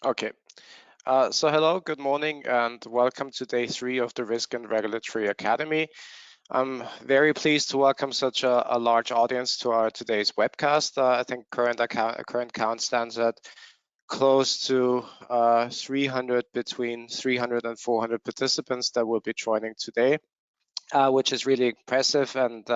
Okay. So hello, good morning, and welcome to day 3 of the Risk and Regulatory Academy. I'm very pleased to welcome such a large audience to our today's webcast. I think current count stands at close to 300, between 300 and 400 participants that will be joining today, which is really impressive and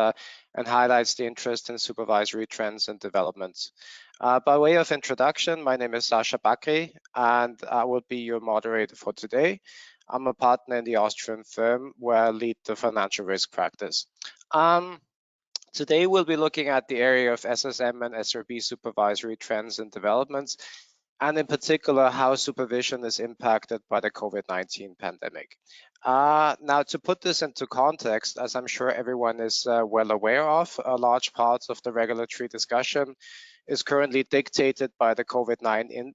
highlights the interest in supervisory trends and developments. By way of introduction, my name is Sasha Bakri, and I will be your moderator for today. I'm a partner in the Austrian firm where I lead the financial risk practice. Today we'll be looking at the area of SSM and SRB supervisory trends and developments, and in particular how supervision is impacted by the COVID-19 pandemic. Now, to put this into context, as I'm sure everyone is well aware of, a large part of the regulatory discussion is currently dictated by the COVID-19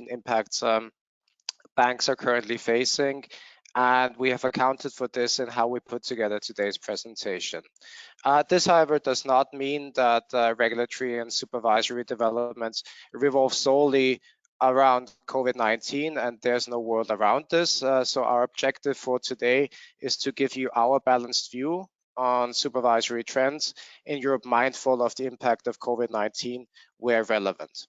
impacts banks are currently facing, and we have accounted for this in how we put together today's presentation. This, however, does not mean that regulatory and supervisory developments revolve solely around COVID-19, and there's no world around this. So our objective for today is to give you our balanced view on supervisory trends in Europe, mindful of the impact of COVID-19 where relevant.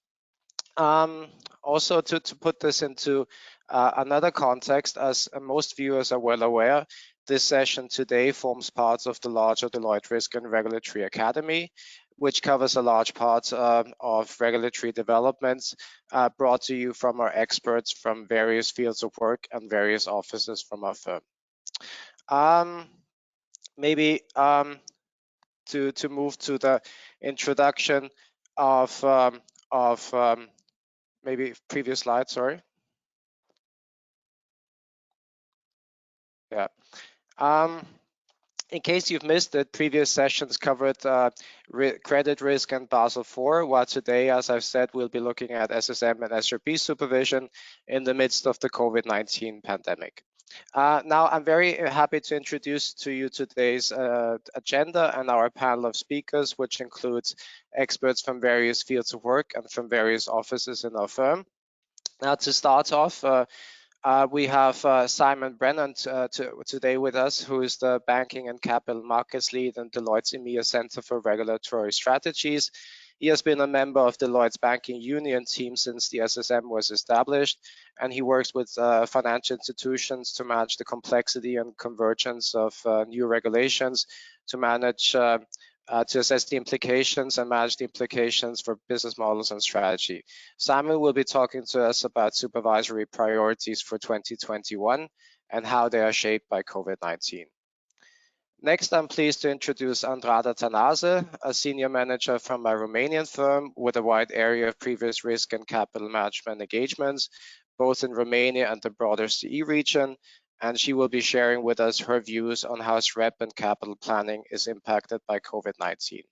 Also, to put this into another context, as most viewers are well aware, this session today forms part of the larger Deloitte Risk and Regulatory Academy, which covers a large part of regulatory developments brought to you from our experts from various fields of work and various offices from our firm. Maybe to move to the introduction of maybe previous slide, sorry. Yeah. In case you've missed it, previous sessions covered credit risk and Basel IV, while today, as I've said, we'll be looking at SSM and SRB supervision in the midst of the COVID-19 pandemic. Now, I'm very happy to introduce to you today's agenda and our panel of speakers, which includes experts from various fields of work and from various offices in our firm. Now, to start off, we have Simon Brennan today with us, who is the Banking and Capital Markets Lead in Deloitte's EMEA Center for Regulatory Strategies. He has been a member of Deloitte's Banking Union team since the SSM was established, and he works with financial institutions to manage the complexity and convergence of new regulations, to manage to assess the implications and manage the implications for business models and strategy. Simon will be talking to us about supervisory priorities for 2021 and how they are shaped by COVID-19. Next, I'm pleased to introduce Andrada Tanase, a senior manager from a Romanian firm with a wide area of previous risk and capital management engagements, both in Romania and the broader CE region, and she will be sharing with us her views on how SREP and capital planning is impacted by COVID-19.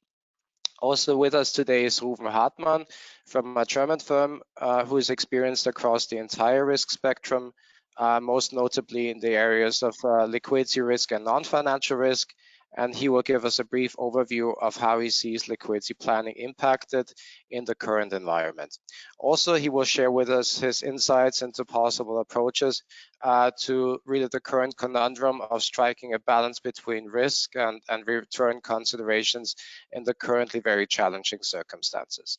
Also with us today is Ruven Hartmann from a German firm who is experienced across the entire risk spectrum, most notably in the areas of liquidity risk and non-financial risk, and he will give us a brief overview of how he sees liquidity planning impacted in the current environment. Also, he will share with us his insights into possible approaches to really the current conundrum of striking a balance between risk and return considerations in the currently very challenging circumstances.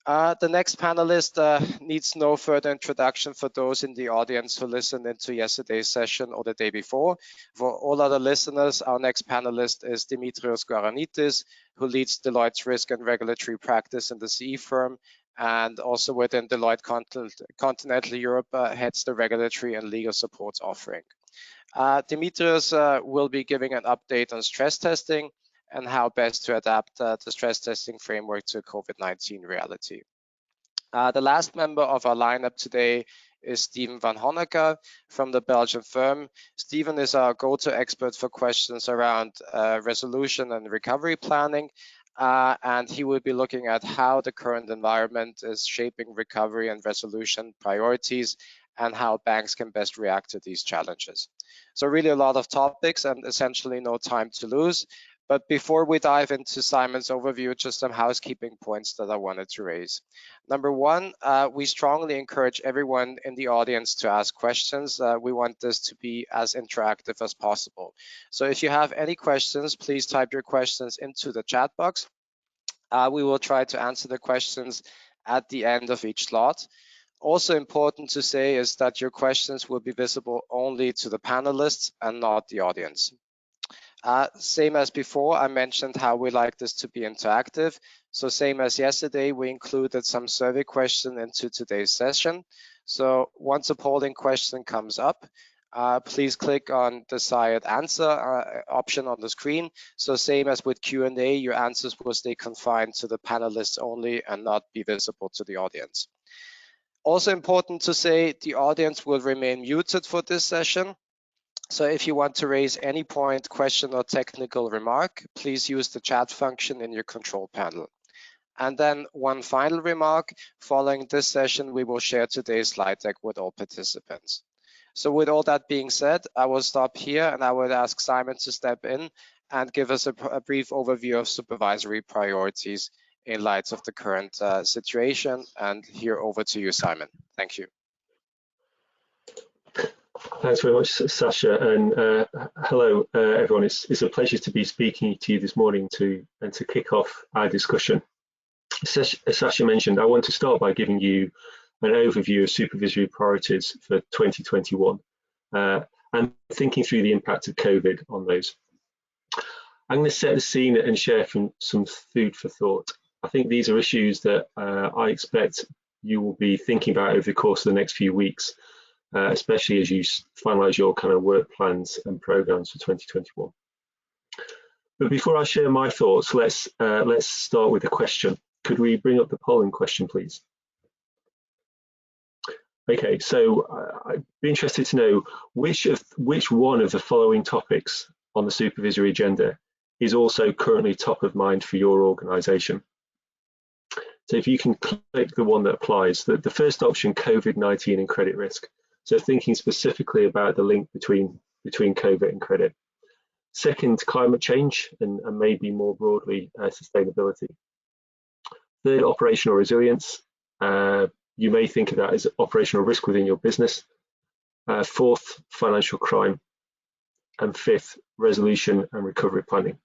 The next panelist needs no further introduction for those in the audience who listened into yesterday's session or the day before. For all other listeners, our next panelist is Dimitrios Goranitis, who leads Deloitte's risk and regulatory practice in the CE firm, and also within Deloitte Continental Europe heads the regulatory and legal support offering. Dimitrios will be giving an update on stress testing and how best to adapt the stress testing framework to COVID-19 reality. The last member of our lineup today is Steven van Honecker from the Belgian firm. Steven is our go-to expert for questions around resolution and recovery planning, and he will be looking at how the current environment is shaping recovery and resolution priorities and how banks can best react to these challenges. So really a lot of topics and essentially no time to lose. But before we dive into Simon's overview, just some housekeeping points that I wanted to raise. Number one, we strongly encourage everyone in the audience to ask questions. We want this to be as interactive as possible. So if you have any questions, please type your questions into the chat box. We will try to answer the questions at the end of each slot. Also important to say is that your questions will be visible only to the panelists and not the audience. Same as before, I mentioned how we like this to be interactive. So same as yesterday, we included some survey question into today's session. So once a polling question comes up, please click on the desired answer option on the screen. So same as with Q&A, your answers will stay confined to the panelists only and not be visible to the audience. Also important to say, the audience will remain muted for this session. So if you want to raise any point, question, or technical remark, please use the chat function in your control panel. And then one final remark, following this session, we will share today's slide deck with all participants. So with all that being said, I will stop here and I would ask Simon to step in and give us a brief overview of supervisory priorities in light of the current situation. And here, over to you, Simon. Thank you. Thanks very much, Sasha, and hello, everyone. It's a pleasure to be speaking to you this morning to kick off our discussion. As Sasha mentioned, I want to start by giving you an overview of supervisory priorities for 2021 and thinking through the impact of COVID on those. I'm going to set the scene and share some food for thought. I think these are issues that I expect you will be thinking about over the course of the next few weeks, especially as you finalise your kind of work plans and programmes for 2021. But before I share my thoughts, let's start with a question. Could we bring up the polling question, please? Okay, so I'd be interested to know which one of the following topics on the supervisory agenda is also currently top of mind for your organisation. So if you can click the one that applies, the first option, COVID-19 and credit risk. So thinking specifically about the link between COVID and credit. Second, climate change and maybe more broadly sustainability. Third, operational resilience. You may think of that as operational risk within your business. Fourth, financial crime. And fifth, resolution and recovery planning.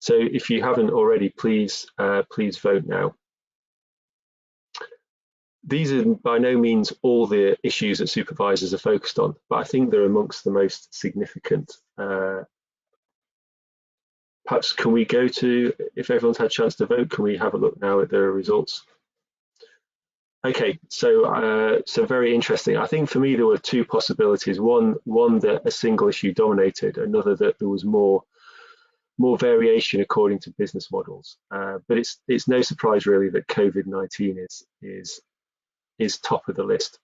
So if you haven't already, please vote now. These are by no means all the issues that supervisors are focused on, but I think they're amongst the most significant. Perhaps can we go to, if everyone's had a chance to vote, can we have a look now at the results? Okay, so very interesting. I think for me there were two possibilities. One that a single issue dominated, another that there was more variation according to business models. But it's no surprise really that COVID-19 is top of the list.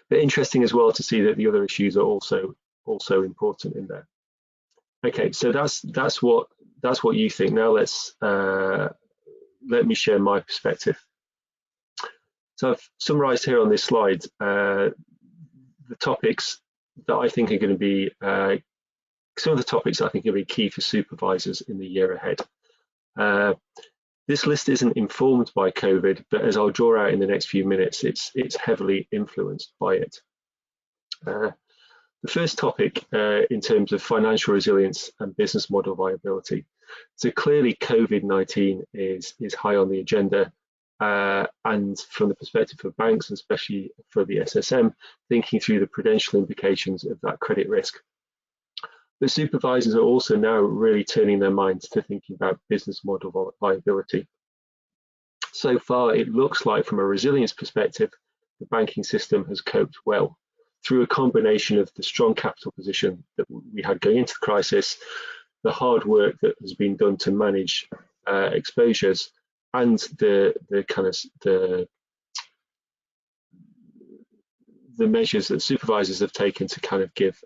But interesting as well to see that the other issues are also important in there. Okay, so that's what you think. Now let me share my perspective. So I've summarised here on this slide the topics that I think are going to be some of the topics I think are going to be key for supervisors in the year ahead. This list isn't informed by COVID, but as I'll draw out in the next few minutes, it's heavily influenced by it. The first topic in terms of financial resilience and business model viability. So clearly COVID-19 is high on the agenda, and from the perspective of banks, and especially for the SSM, thinking through the prudential implications of that credit risk. The supervisors are also now really turning their minds to thinking about business model viability. So far, it looks like from a resilience perspective, the banking system has coped well through a combination of the strong capital position that we had going into the crisis, the hard work that has been done to manage exposures, and the measures that supervisors have taken to kind of give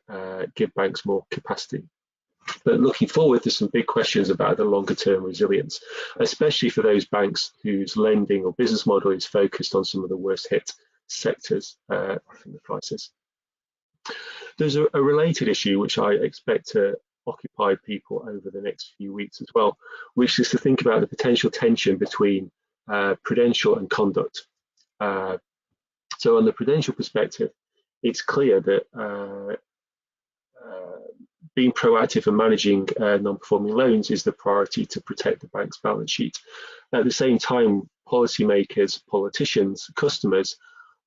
banks more capacity. But looking forward, there's some big questions about the longer term resilience, especially for those banks whose lending or business model is focused on some of the worst hit sectors from the crisis. There's a related issue which I expect to occupied people over the next few weeks as well, which is to think about the potential tension between prudential and conduct. So on the prudential perspective, it's clear that being proactive and managing non-performing loans is the priority to protect the bank's balance sheet. At the same time, policymakers, politicians, customers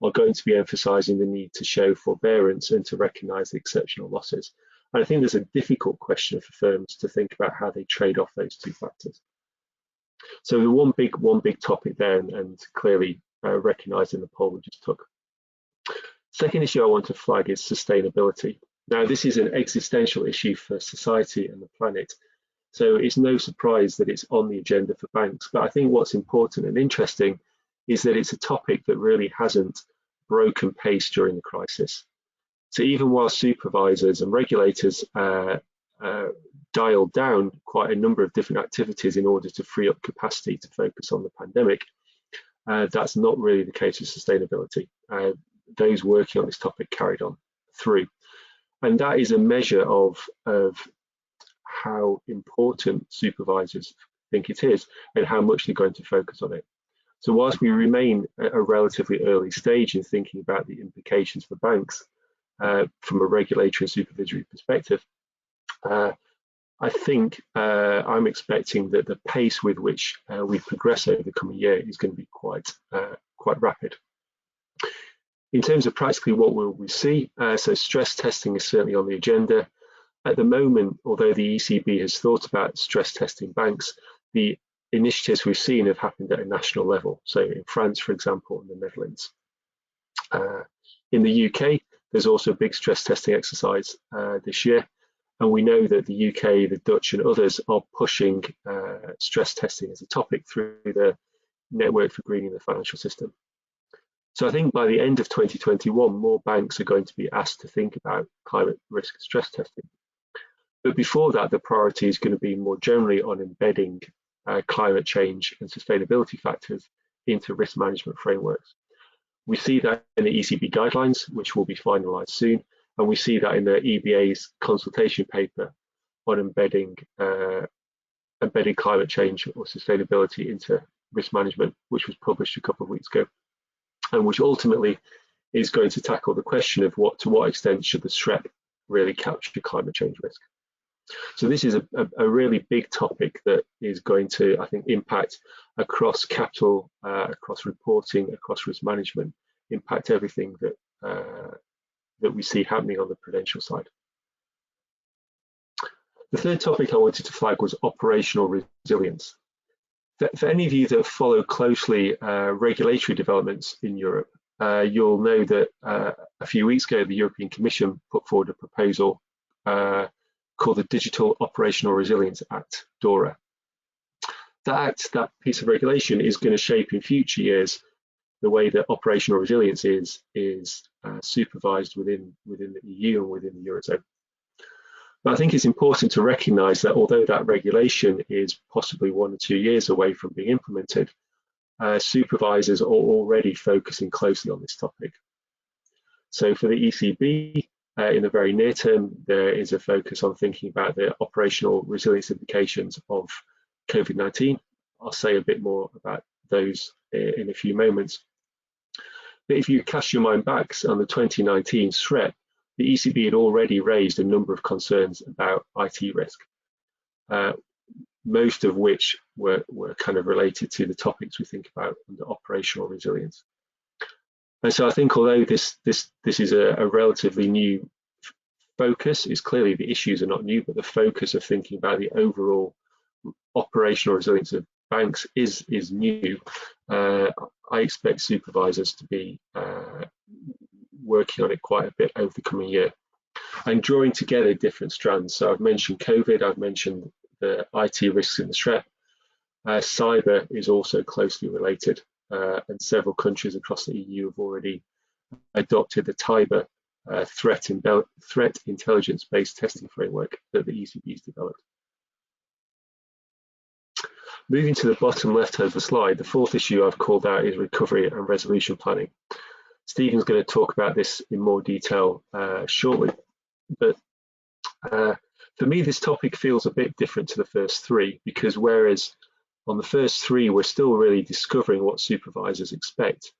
are going to be emphasising the need to show forbearance and to recognise the exceptional losses. And I think there's a difficult question for firms to think about how they trade off those two factors. So the one big topic there, and clearly recognised in the poll we just took. Second issue I want to flag is sustainability. Now, this is an existential issue for society and the planet, so it's no surprise that it's on the agenda for banks. But I think what's important and interesting is that it's a topic that really hasn't broken pace during the crisis. So even while supervisors and regulators dialed down quite a number of different activities in order to free up capacity to focus on the pandemic, that's not really the case with sustainability. Those working on this topic carried on through. And that is a measure of how important supervisors think it is and how much they're going to focus on it. So whilst we remain at a relatively early stage in thinking about the implications for banks from a regulatory and supervisory perspective, I think I'm expecting that the pace with which we progress over the coming year is going to be quite rapid. In terms of practically what will we see, so stress testing is certainly on the agenda. At the moment, although the ECB has thought about stress testing banks, the initiatives we've seen have happened at a national level. So in France, for example, and the Netherlands. In the UK, there's also a big stress testing exercise this year. And we know that the UK, the Dutch and others are pushing stress testing as a topic through the Network for Greening the Financial System. So I think by the end of 2021, more banks are going to be asked to think about climate risk stress testing. But before that, the priority is going to be more generally on embedding climate change and sustainability factors into risk management frameworks. We see that in the ECB guidelines, which will be finalised soon, and we see that in the EBA's consultation paper on embedding climate change or sustainability into risk management, which was published a couple of weeks ago, and which ultimately is going to tackle the question of to what extent should the SRB really capture climate change risk. So this is a really big topic that is going to, I think, impact across capital, across reporting, across risk management, impact everything that we see happening on the prudential side. The third topic I wanted to flag was operational resilience. For any of you that follow closely regulatory developments in Europe, you'll know that a few weeks ago, the European Commission put forward a proposal called the Digital Operational Resilience Act, DORA. That piece of regulation is going to shape in future years the way that operational resilience is supervised within the EU and within the Eurozone. But I think it's important to recognise that although that regulation is possibly 1 or 2 years away from being implemented, supervisors are already focusing closely on this topic. So for the ECB, in the very near term, there is a focus on thinking about the operational resilience implications of COVID-19. I'll say a bit more about those in a few moments. But if you cast your mind back on the 2019 SREP, the ECB had already raised a number of concerns about IT risk, most of which were kind of related to the topics we think about under operational resilience. And so I think although this is a relatively new focus, is clearly the issues are not new, but the focus of thinking about the overall operational resilience of banks is new. I expect supervisors to be working on it quite a bit over the coming year and drawing together different strands. So I've mentioned COVID, I've mentioned the IT risks in the SREP. Cyber is also closely related, and several countries across the EU have already adopted the TIBER threat intelligence-based testing framework that the ECB has developed. Moving to the bottom left of the slide, the fourth issue I've called out is recovery and resolution planning. Stephen's going to talk about this in more detail shortly, but For me, this topic feels a bit different to the first three, because whereas on the first three, we're still really discovering what supervisors expect.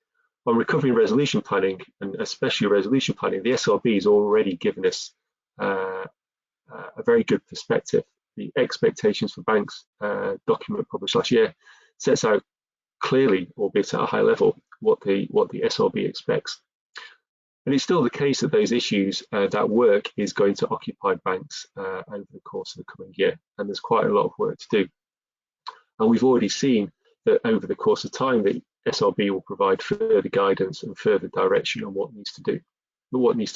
On recovery and resolution planning, and especially resolution planning, the SRB has already given us a very good perspective. The expectations for banks document published last year sets out clearly, albeit at a high level, what the SRB expects. And it's still the case that those issues, that work is going to occupy banks over the course of the coming year, and there's quite a lot of work to do. And we've already seen that over the course of time, the SRB will provide further guidance and further direction on what needs to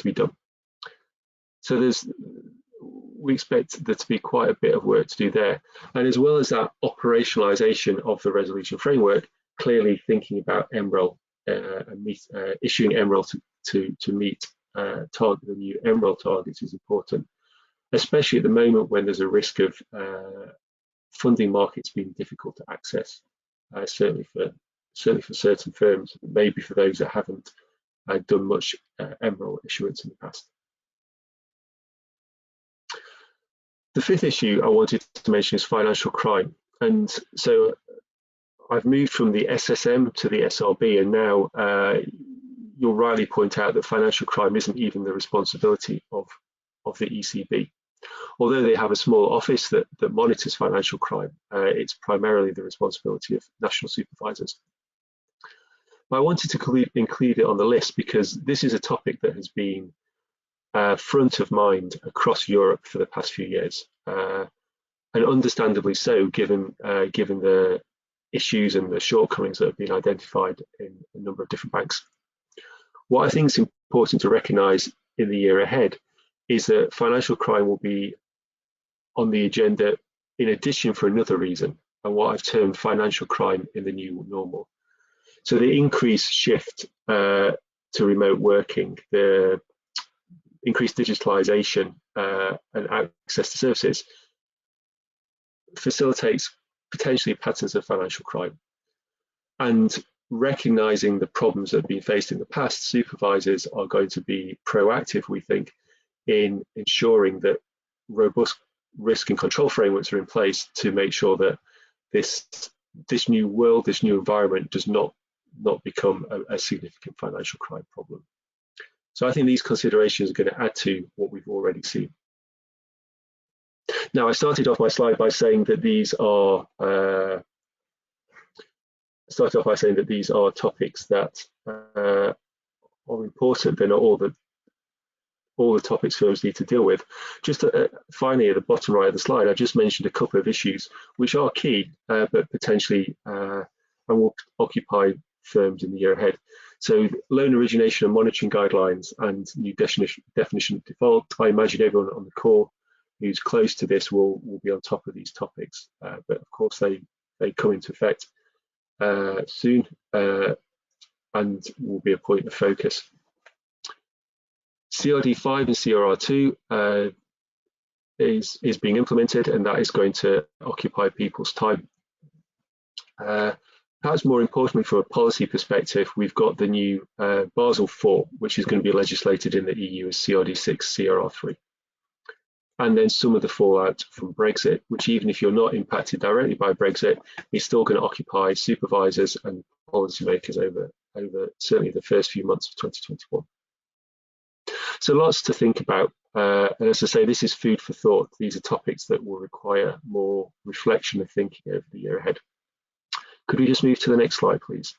be done. So we expect there to be quite a bit of work to do there. And as well as that operationalization of the resolution framework, clearly thinking about MREL and issuing MREL to meet the new MREL targets is important, especially at the moment when there's a risk of funding markets being difficult to access, certainly for certain firms, maybe for those that haven't done much MREL issuance in the past. The fifth issue I wanted to mention is financial crime. And so I've moved from the SSM to the SRB, and now you'll rightly point out that financial crime isn't even the responsibility of the ECB. Although they have a small office that monitors financial crime, it's primarily the responsibility of national supervisors. But I wanted to include it on the list because this is a topic that has been front of mind across Europe for the past few years, and understandably so, given the issues and the shortcomings that have been identified in a number of different banks. What I think is important to recognise in the year ahead is that financial crime will be on the agenda in addition for another reason, and what I've termed financial crime in the new normal. So the increased shift to remote working, the increased digitalization and access to services facilitates potentially patterns of financial crime. And recognizing the problems that have been faced in the past, supervisors are going to be proactive, we think, in ensuring that robust risk and control frameworks are in place to make sure that this new world, this new environment does not become a significant financial crime problem. So I think these considerations are going to add to what we've already seen. Now, I started off my slide by saying that these are topics that are important. They're not all the topics firms need to deal with. Just finally, at the bottom right of the slide, I just mentioned a couple of issues which are key, but potentially and will occupy firms in the year ahead. So loan origination and monitoring guidelines and new definition of default. I imagine everyone on the call who's close to this will be on top of these topics, but of course they come into effect soon and will be a point of focus. CRD5 and CRR2 is being implemented, and that is going to occupy people's time. Perhaps more importantly, from a policy perspective, we've got the new Basel IV, which is going to be legislated in the EU as CRD6, CRR3. And then some of the fallout from Brexit, which even if you're not impacted directly by Brexit, is still going to occupy supervisors and policymakers over certainly the first few months of 2021. So lots to think about. And as I say, this is food for thought. These are topics that will require more reflection and thinking over the year ahead. Could we just move to the next slide, please?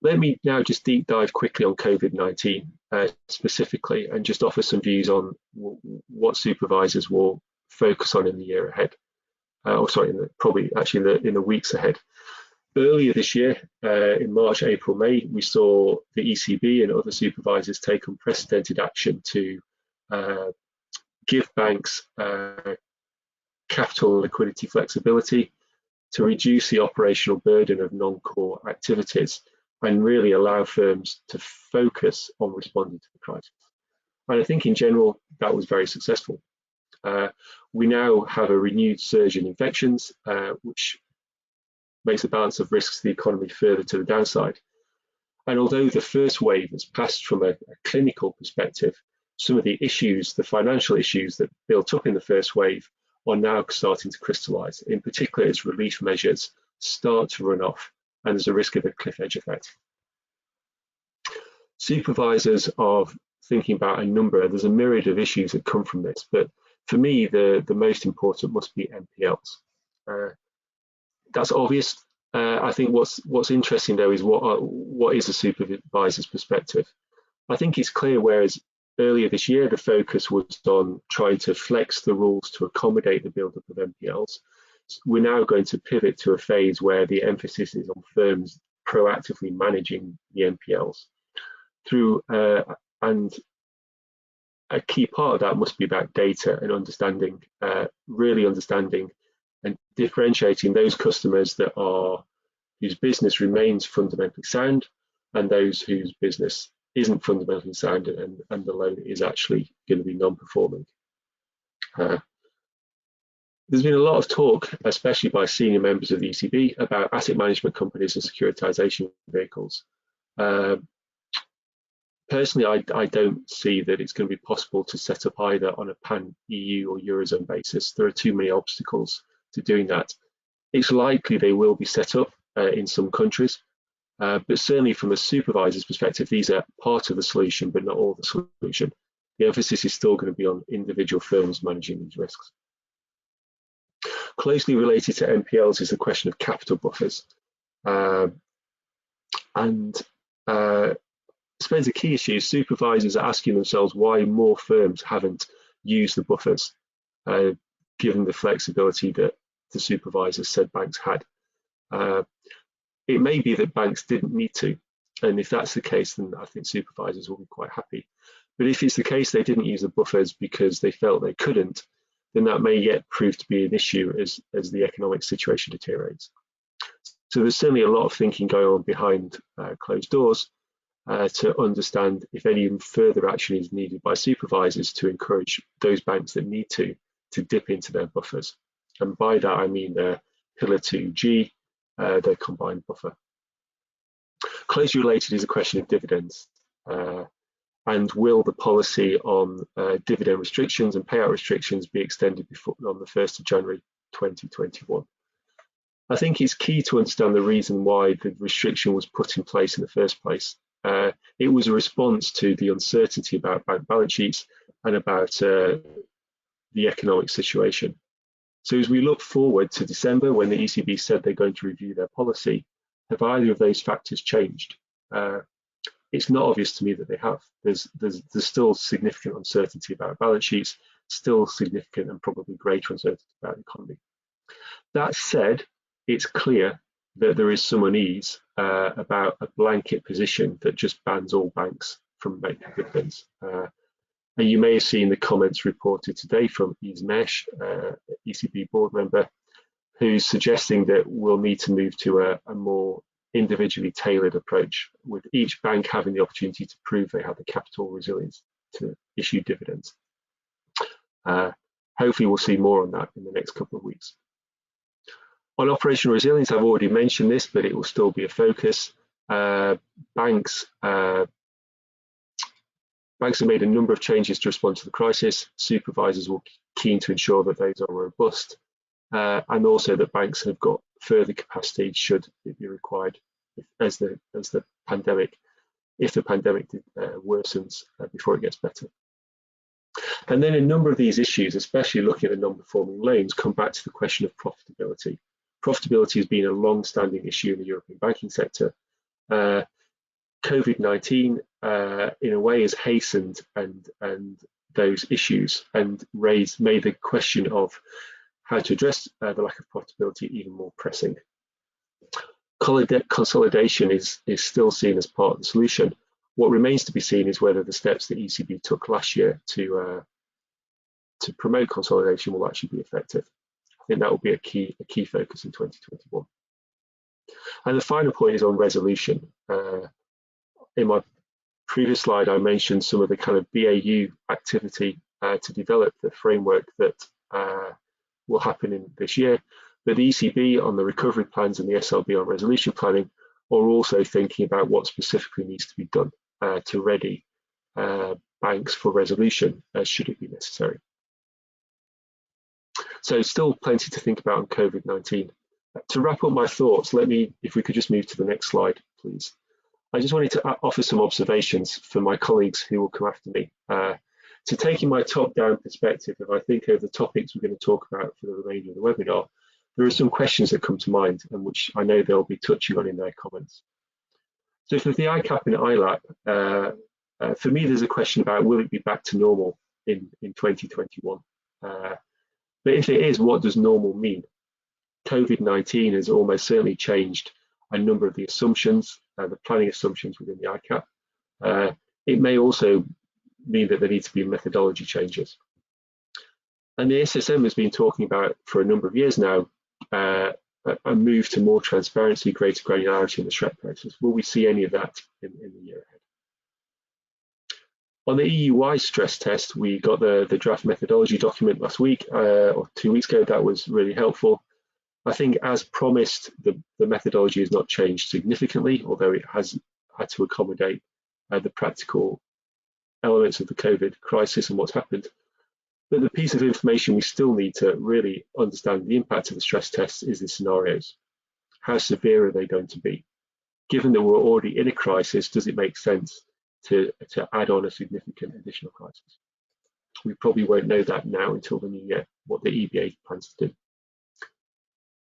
Let me now just deep dive quickly on COVID-19 specifically, and just offer some views on what supervisors will focus on in the year ahead. Probably in the weeks ahead. Earlier this year, in March, April, May, we saw the ECB and other supervisors take unprecedented action to give banks capital and liquidity flexibility, to reduce the operational burden of non-core activities, and really allow firms to focus on responding to the crisis. And I think in general, that was very successful. We now have a renewed surge in infections, which makes the balance of risks to the economy further to the downside. And although the first wave has passed from a clinical perspective, some of the issues, the financial issues that built up in the first wave, are now starting to crystallize, in particular as relief measures start to run off and there's a risk of a cliff edge effect. Supervisors are thinking about there's a myriad of issues that come from this, but for me, the most important must be NPLs. That's obvious. I think what's interesting though is what is a supervisor's perspective. I think it's clear, whereas earlier this year the focus was on trying to flex the rules to accommodate the build-up of NPLs, we're now going to pivot to a phase where the emphasis is on firms proactively managing the NPLs through, and a key part of that must be about data and understanding, really understanding and differentiating those customers whose business remains fundamentally sound and those whose business isn't fundamentally sound and the loan is actually going to be non-performing. There's been a lot of talk, especially by senior members of the ECB, about asset management companies and securitization vehicles. Personally, I don't see that it's going to be possible to set up either on a pan-EU or Eurozone basis. There are too many obstacles to doing that. It's likely they will be set up in some countries, but certainly from a supervisor's perspective, these are part of the solution, but not all the solution. The emphasis is still going to be on individual firms managing these risks. Closely related to NPLs is the question of capital buffers. I suppose the key issue is supervisors are asking themselves why more firms haven't used the buffers, given the flexibility that the supervisors said banks had. It may be that banks didn't need to, and if that's the case, then I think supervisors will be quite happy. But if it's the case they didn't use the buffers because they felt they couldn't, then that may yet prove to be an issue as the economic situation deteriorates. So there's certainly a lot of thinking going on behind closed doors to understand if any further action is needed by supervisors to encourage those banks that need to dip into their buffers. And by that I mean their Pillar 2G, their combined buffer. Closely related is a question of dividends. And will the policy on dividend restrictions and payout restrictions be extended on the 1st of January 2021? I think it's key to understand the reason why the restriction was put in place in the first place. It was a response to the uncertainty about bank balance sheets and about the economic situation. So as we look forward to December, when the ECB said they're going to review their policy, have either of those factors changed? It's not obvious to me that they have. There's still significant uncertainty about balance sheets, still significant and probably greater uncertainty about the economy. That said, it's clear that there is some unease about a blanket position that just bans all banks from making dividends. And you may have seen the comments reported today from Ismesh, ECB board member, who's suggesting that we'll need to move to a more individually tailored approach, with each bank having the opportunity to prove they have the capital resilience to issue dividends. Hopefully we'll see more on that in the next couple of weeks. On operational resilience, I've already mentioned this, but it will still be a focus. Banks have made a number of changes to respond to the crisis. Supervisors will be keen to ensure that those are robust, and also that banks have got further capacity should it be required if the pandemic worsens before it gets better. And then a number of these issues, especially looking at the non-performing loans, come back to the question of profitability. Profitability has been a long-standing issue in the European banking sector. COVID-19 in a way has hastened and those issues and made the question of how to address the lack of profitability even more pressing. Consolidation is still seen as part of the solution. What remains to be seen is whether the steps that ECB took last year to promote consolidation will actually be effective. I think that will be a key focus in 2021. And the final point is on resolution. In my previous slide, I mentioned some of the kind of BAU activity to develop the framework that will happen in this year. But the ECB on the recovery plans and the SRB on resolution planning are also thinking about what specifically needs to be done to ready banks for resolution should it be necessary. So still plenty to think about on COVID-19. To wrap up my thoughts, if we could just move to the next slide, please. I just wanted to offer some observations for my colleagues who will come after me. So taking my top-down perspective, if I think over the topics we're going to talk about for the remainder of the webinar, there are some questions that come to mind and which I know they'll be touching on in their comments. So for the ICAAP and ILAAP, for me, there's a question about will it be back to normal in 2021? But if it is, what does normal mean? COVID-19 has almost certainly changed a number of the assumptions, the planning assumptions within the ICAAP. It may also mean that there need to be methodology changes. And the SSM has been talking about for a number of years now a move to more transparency, greater granularity in the SREP process. Will we see any of that in the year ahead? On the EU-wide stress test, we got the draft methodology document last week or 2 weeks ago. That was really helpful. I think, as promised, the methodology has not changed significantly, although it has had to accommodate the practical elements of the COVID crisis and what's happened. But the piece of information we still need to really understand the impact of the stress tests is the scenarios. How severe are they going to be? Given that we're already in a crisis, does it make sense to add on a significant additional crisis? We probably won't know that now until the new year, what the EBA plans to do.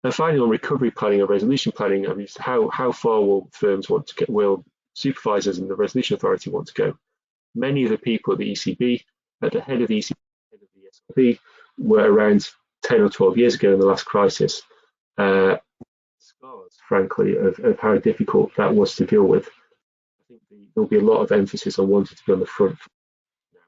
And finally, on recovery planning and resolution planning, I mean, how far will firms want to get, will supervisors and the resolution authority want to go? Many of the people at the ECB, at the head of the ECB, head of the SRB, were around 10 or 12 years ago in the last crisis. Scars, frankly, of how difficult that was to deal with. I think there'll be a lot of emphasis on wanting to be on the front now.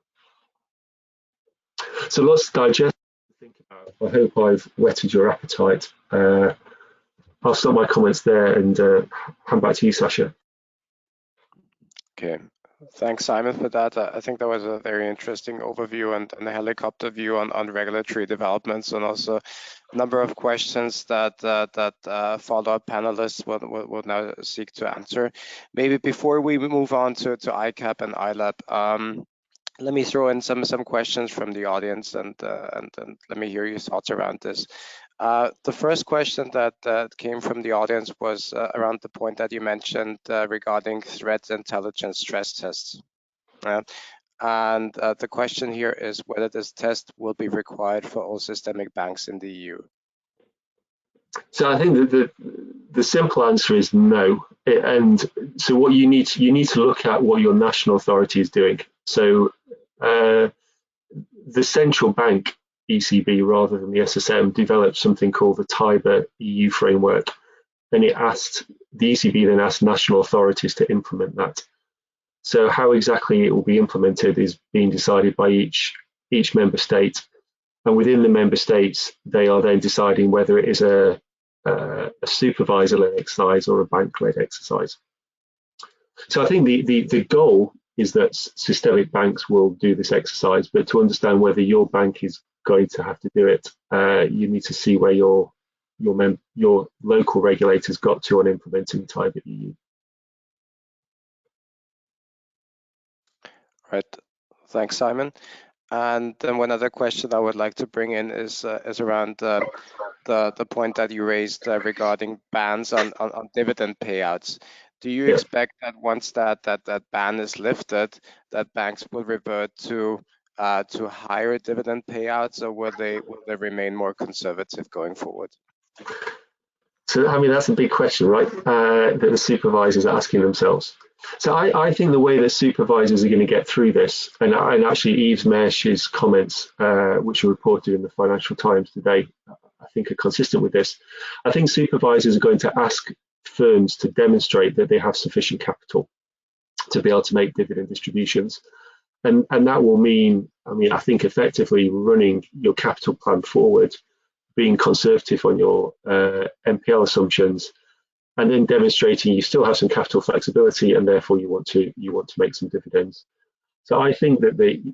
So lots to digest and think about. I hope I've whetted your appetite. I'll stop my comments there and hand back to you, Sasha. Okay. Thanks, Simon, for that. I think that was a very interesting overview and a helicopter view on regulatory developments, and also a number of questions that follow-up panelists will now seek to answer. Maybe before we move on to ICAAP and ILAAP, let me throw in some questions from the audience, and let me hear your thoughts around this. The first question that came from the audience was around the point that you mentioned regarding threat intelligence stress tests. And the question here is whether this test will be required for all systemic banks in the EU. So I think that the simple answer is no. And so what you need to look at what your national authority is doing. So the central bank, ECB, rather than the SSM, developed something called the TIBER EU framework, and the ECB then asked national authorities to implement that. So how exactly it will be implemented is being decided by each member state, and within the member states, they are then deciding whether it is a supervisor-led exercise or a bank-led exercise. So I think the goal is that systemic banks will do this exercise, but to understand whether your bank is going to have to do it, you need to see where your local regulators got to on implementing TIBER EU. Right, thanks, Simon. And then one other question I would like to bring in is around the point that you raised regarding bans on dividend payouts. Do you expect that once that ban is lifted, that banks will revert to higher dividend payouts, or will they remain more conservative going forward? So I mean, that's a big question, right? That the supervisors are asking themselves. So I think the way that supervisors are going to get through this, and actually Yves Mersch's comments, which are reported in the Financial Times today, I think are consistent with this. I think supervisors are going to ask firms to demonstrate that they have sufficient capital to be able to make dividend distributions. And that will mean, I mean, I think effectively running your capital plan forward, being conservative on your NPL assumptions, and then demonstrating you still have some capital flexibility, and therefore you want to make some dividends. So I think that the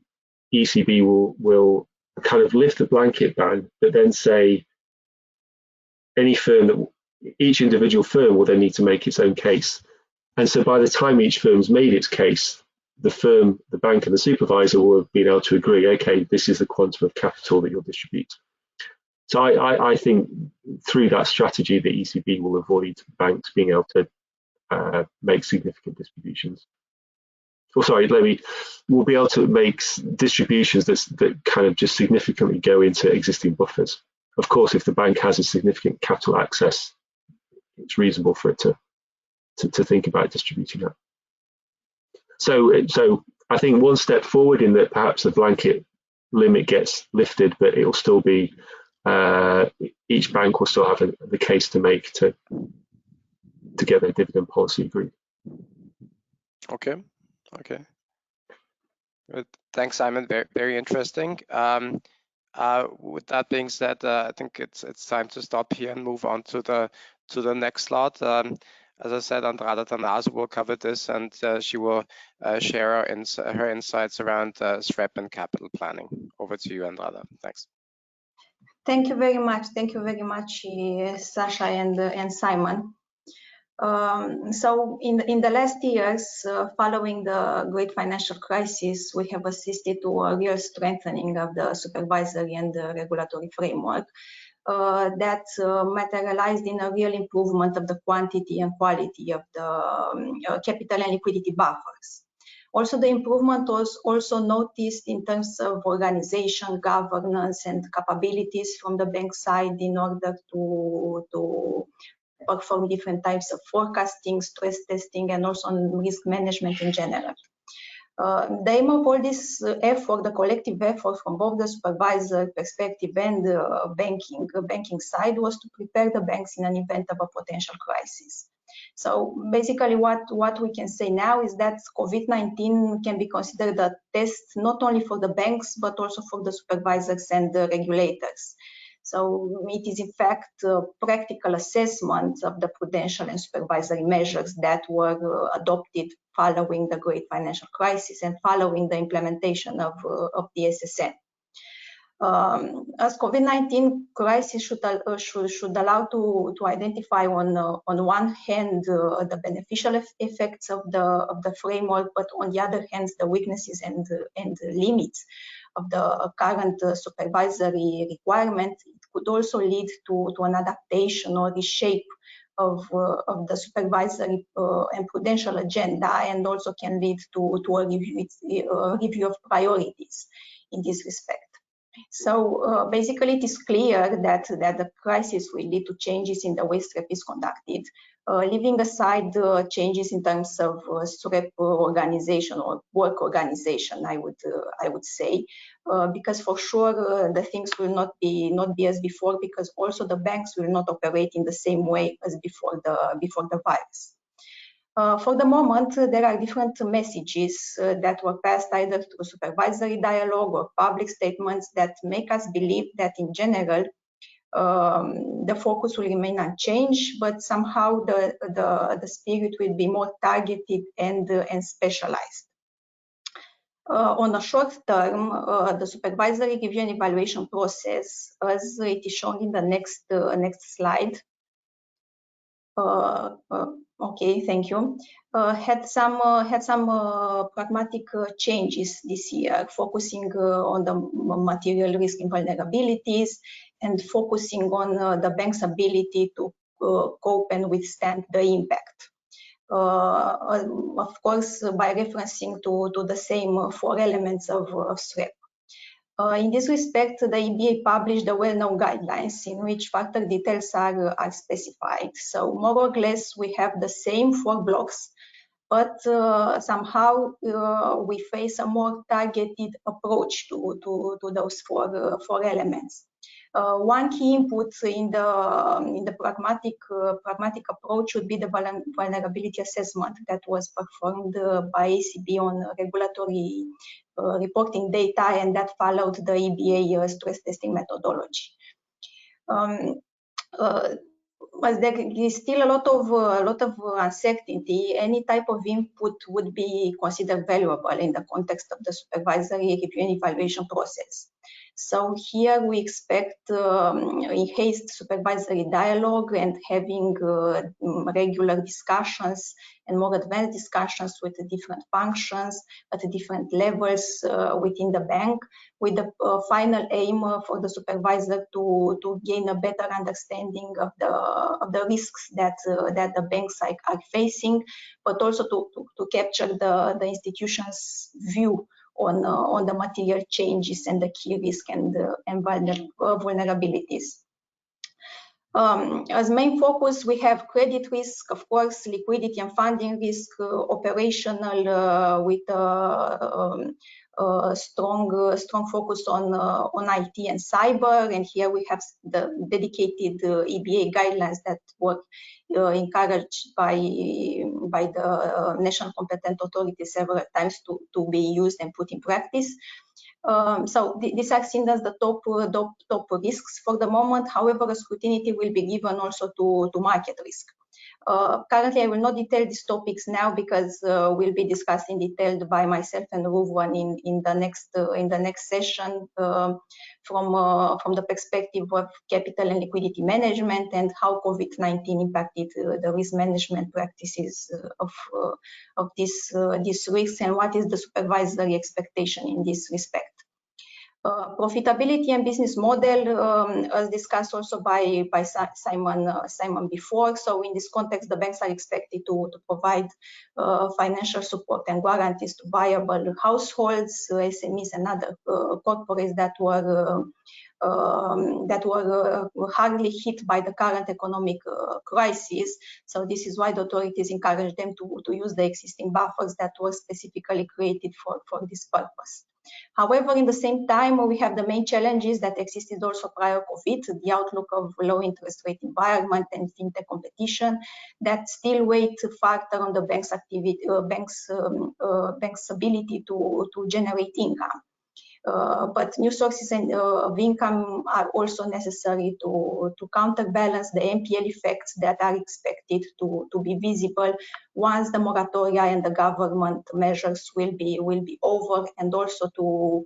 ECB will kind of lift the blanket ban, but then say each individual firm will then need to make its own case. And so by the time each firm's made its case, the firm, the bank and the supervisor will have been able to agree, okay, this is the quantum of capital that you'll distribute. So I think through that strategy, the ECB will avoid banks being able to make significant distributions. Or sorry, we'll be able to make distributions that kind of just significantly go into existing buffers. Of course, if the bank has a significant capital access, it's reasonable for it to think about distributing that. So I think one step forward in that perhaps the blanket limit gets lifted, but it will still be each bank will still have the case to make to get their dividend policy agreed. Okay. Good. Thanks, Simon. Very, very interesting. With that being said, I think it's time to stop here and move on to the next slot. As I said, Andrada Tanazo will cover this, and she will share her insights around SREP and capital planning. Over to you, Andrada. Thanks. Thank you very much. Thank you very much, Sasha and Simon. So in the last years, following the great financial crisis, we have assisted to a real strengthening of the supervisory and the regulatory framework that materialized in a real improvement of the quantity and quality of the capital and liquidity buffers. Also, the improvement was also noticed in terms of organization, governance, and capabilities from the bank side in order to perform different types of forecasting, stress testing, and also on risk management in general. The aim of all this effort, the collective effort from both the supervisor perspective and the banking side, was to prepare the banks in an event of a potential crisis. So basically what we can say now is that COVID-19 can be considered a test not only for the banks, but also for the supervisors and the regulators. So it is in fact a practical assessment of the prudential and supervisory measures that were adopted following the great financial crisis and following the implementation of the SSM. As COVID-19 crisis should allow to identify on one hand the beneficial effects of the framework, but on the other hand the weaknesses and the limits of the current supervisory requirement. It could also lead to an adaptation or reshape of the supervisory and prudential agenda, and also can lead to a review of priorities in this respect. So basically, it is clear that the crisis will lead to changes in the way SREP is conducted, leaving aside changes in terms of SREP organization or work organization, I would say, because for sure the things will not be as before, because also the banks will not operate in the same way as before the virus. For the moment, there are different messages that were passed either through supervisory dialogue or public statements that make us believe that in general, the focus will remain unchanged, but somehow the spirit will be more targeted and specialized. On a short term, the supervisory review and evaluation process, as it is shown in the next slide, okay, thank you. Had some pragmatic changes this year, focusing on the material risk and vulnerabilities, and focusing on the bank's ability to cope and withstand the impact. Of course, by referencing to the same four elements of SREP. In this respect, the EBA published the well-known guidelines in which factor details are specified. So more or less, we have the same four blocks, but somehow we face a more targeted approach to those four elements. One key input in the pragmatic approach would be the vulnerability assessment that was performed by ECB on regulatory reporting data, and that followed the EBA stress testing methodology. As there is still a lot of uncertainty, any type of input would be considered valuable in the context of the supervisory review and evaluation process. So here we expect enhanced supervisory dialogue and having regular discussions and more advanced discussions with the different functions at the different levels within the bank, with the final aim for the supervisor to gain a better understanding of the risks that the banks are facing, but also to capture the institution's view on the material changes and the key risk and vulnerabilities. As main focus, we have credit risk, of course, liquidity and funding risk, operational with strong focus on IT and cyber. And here we have the dedicated EBA guidelines that were encouraged by the national competent authorities several times to be used and put in practice. So these are seen as the top risks for the moment. However, a scrutiny will be given also to market risk. Currently, I will not detail these topics now because will be discussed in detail by myself and Ruvan in the next session from the perspective of capital and liquidity management and how COVID-19 impacted the risk management practices of these risks and what is the supervisory expectation in this respect. Profitability and business model, as discussed also by Simon before. So in this context, the banks are expected to provide financial support and guarantees to viable households, SMEs, and other corporates that were hardly hit by the current economic crisis. So this is why the authorities encourage them to use the existing buffers that were specifically created for this purpose. However, in the same time, we have the main challenges that existed also prior COVID, the outlook of low interest rate environment and fintech competition that still weigh to factor on the bank's activity, bank's ability to generate income. But new sources of income are also necessary to counterbalance the NPL effects that are expected to be visible once the moratoria and the government measures will be over, and also to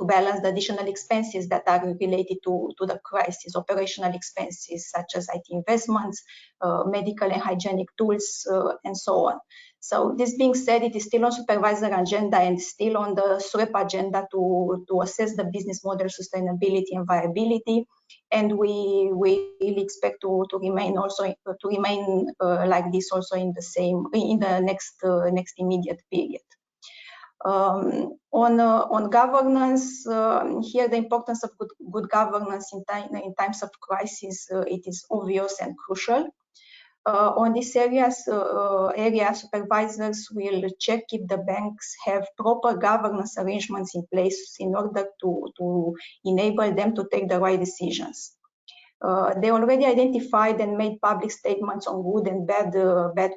balance the additional expenses that are related to the crisis, operational expenses such as IT investments, medical and hygienic tools, and so on. So this being said, it is still on supervisor agenda and still on the SREP agenda to assess the business model sustainability and viability, and we expect to remain like this also in the next immediate period. On governance, here the importance of good governance in times of crisis it is obvious and crucial. On this area, supervisors will check if the banks have proper governance arrangements in place in order to enable them to take the right decisions. They already identified and made public statements on good and bad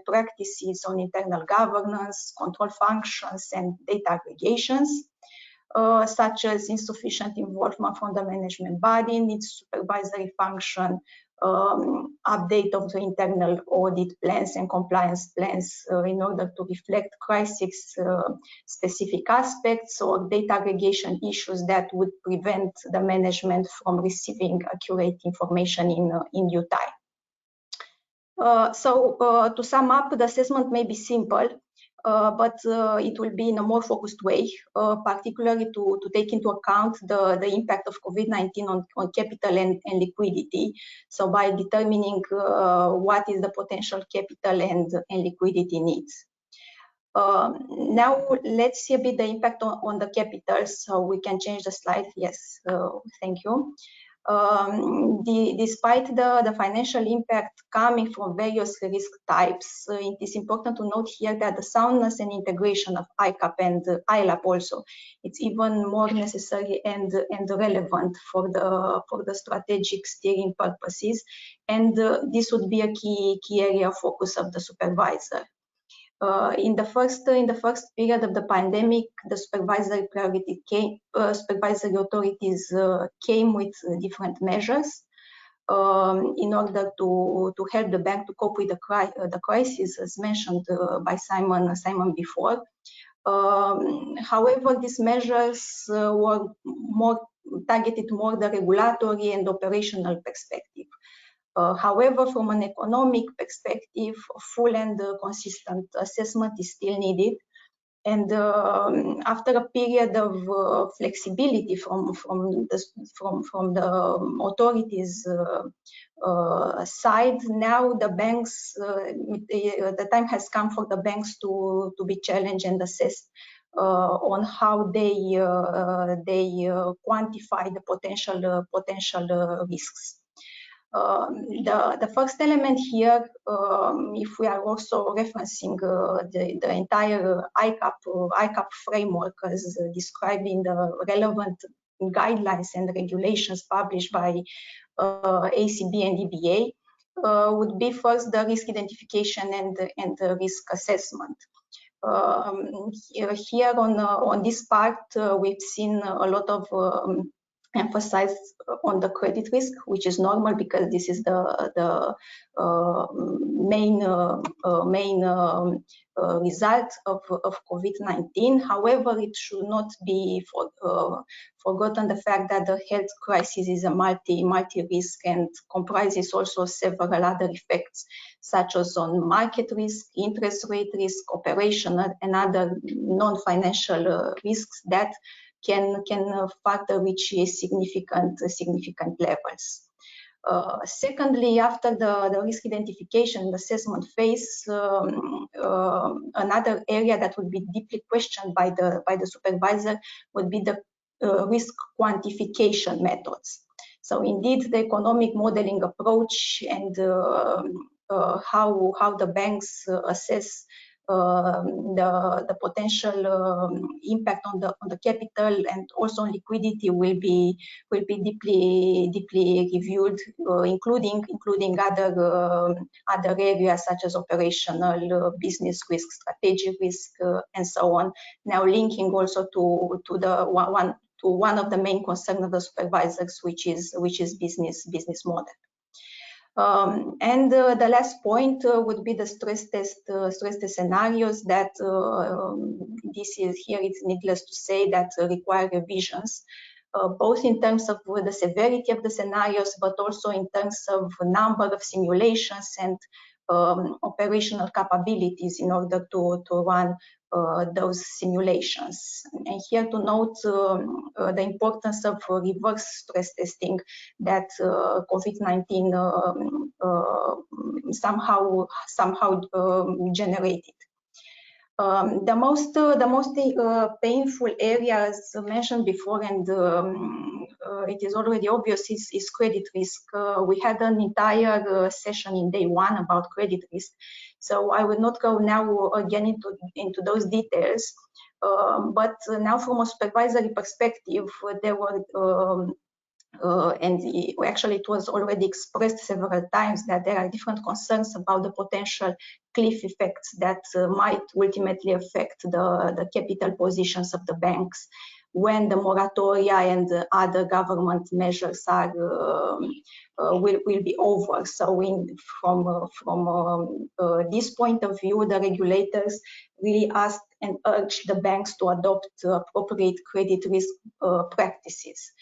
practices on internal governance, control functions, and data aggregations, such as insufficient involvement from the management body in its supervisory function, update of the internal audit plans and compliance plans in order to reflect crisis specific aspects or data aggregation issues that would prevent the management from receiving accurate information in due time. So to sum up, the assessment may be simple, but it will be in a more focused way, particularly to take into account the impact of COVID-19 on capital and liquidity. So by determining what is the potential capital and liquidity needs. Now let's see a bit the impact on the capital. So we can change the slide. Yes, thank you. Despite the financial impact coming from various risk types, it is important to note here that the soundness and integration of ICAAP and ILAAP also, it's even more necessary and relevant for the strategic steering purposes, and this would be a key area of focus of the supervisor. In the first period of the pandemic, the supervisory authorities came with different measures in order to help the bank to cope with the crisis, as mentioned by Simon before. However, these measures were more targeted more the regulatory and operational perspective. However, from an economic perspective, full and consistent assessment is still needed. And after a period of flexibility from the authorities' side, now the banks, the time has come for the banks to be challenged and assessed on how they quantify the potential risks. The first element here, if we are also referencing the entire ICAAP framework as described in the relevant guidelines and regulations published by ACB and EBA, would be first the risk identification and the risk assessment. Here on this part, we've seen a lot of emphasize on the credit risk, which is normal because this is the main result of COVID-19. However, it should not be forgotten the fact that the health crisis is a multi-risk and comprises also several other effects, such as on market risk, interest rate risk, operational and other non-financial risks that can further reach significant levels. Secondly, after the risk identification and assessment phase, another area that would be deeply questioned by the supervisor would be the risk quantification methods. So indeed, the economic modeling approach and how the banks assess the potential impact on the capital and also on liquidity will be deeply reviewed, including other areas such as operational, business risk, strategic risk, and so on. Now linking also to one of the main concerns of the supervisors, which is business model. And the last point would be the stress test scenarios that it's needless to say that require revisions, both in terms of the severity of the scenarios, but also in terms of number of simulations and operational capabilities in order to run those simulations. And here to note the importance of reverse stress testing that COVID-19 somehow generated. The most painful area, as mentioned before, and it is already obvious, is credit risk. We had an entire session in day one about credit risk, so I will not go now again into those details. But now, from a supervisory perspective, there were actually it was already expressed several times that there are different concerns about the potential cliff effects that might ultimately affect the capital positions of the banks when the moratoria and other government measures are will be over. So from this point of view, the regulators really asked and urged the banks to adopt appropriate credit risk practices.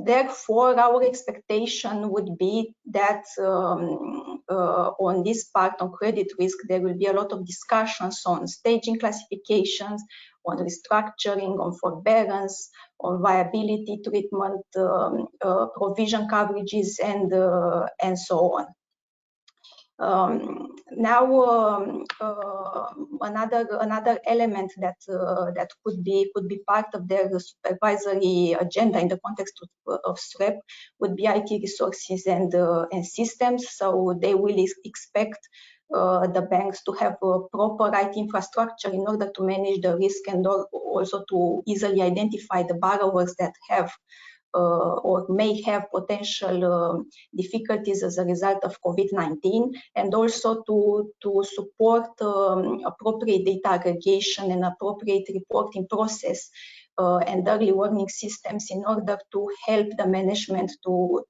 Therefore, our expectation would be that on this part, on credit risk, there will be a lot of discussions on staging classifications, on restructuring, on forbearance, on viability treatment, provision coverages, and so on. Now, another element that could be part of their supervisory agenda in the context of SREP would be IT resources and systems. So they will expect the banks to have a proper IT infrastructure in order to manage the risk and also to easily identify the borrowers that have or may have potential difficulties as a result of COVID-19, and also to support appropriate data aggregation and appropriate reporting process and early warning systems in order to help the management to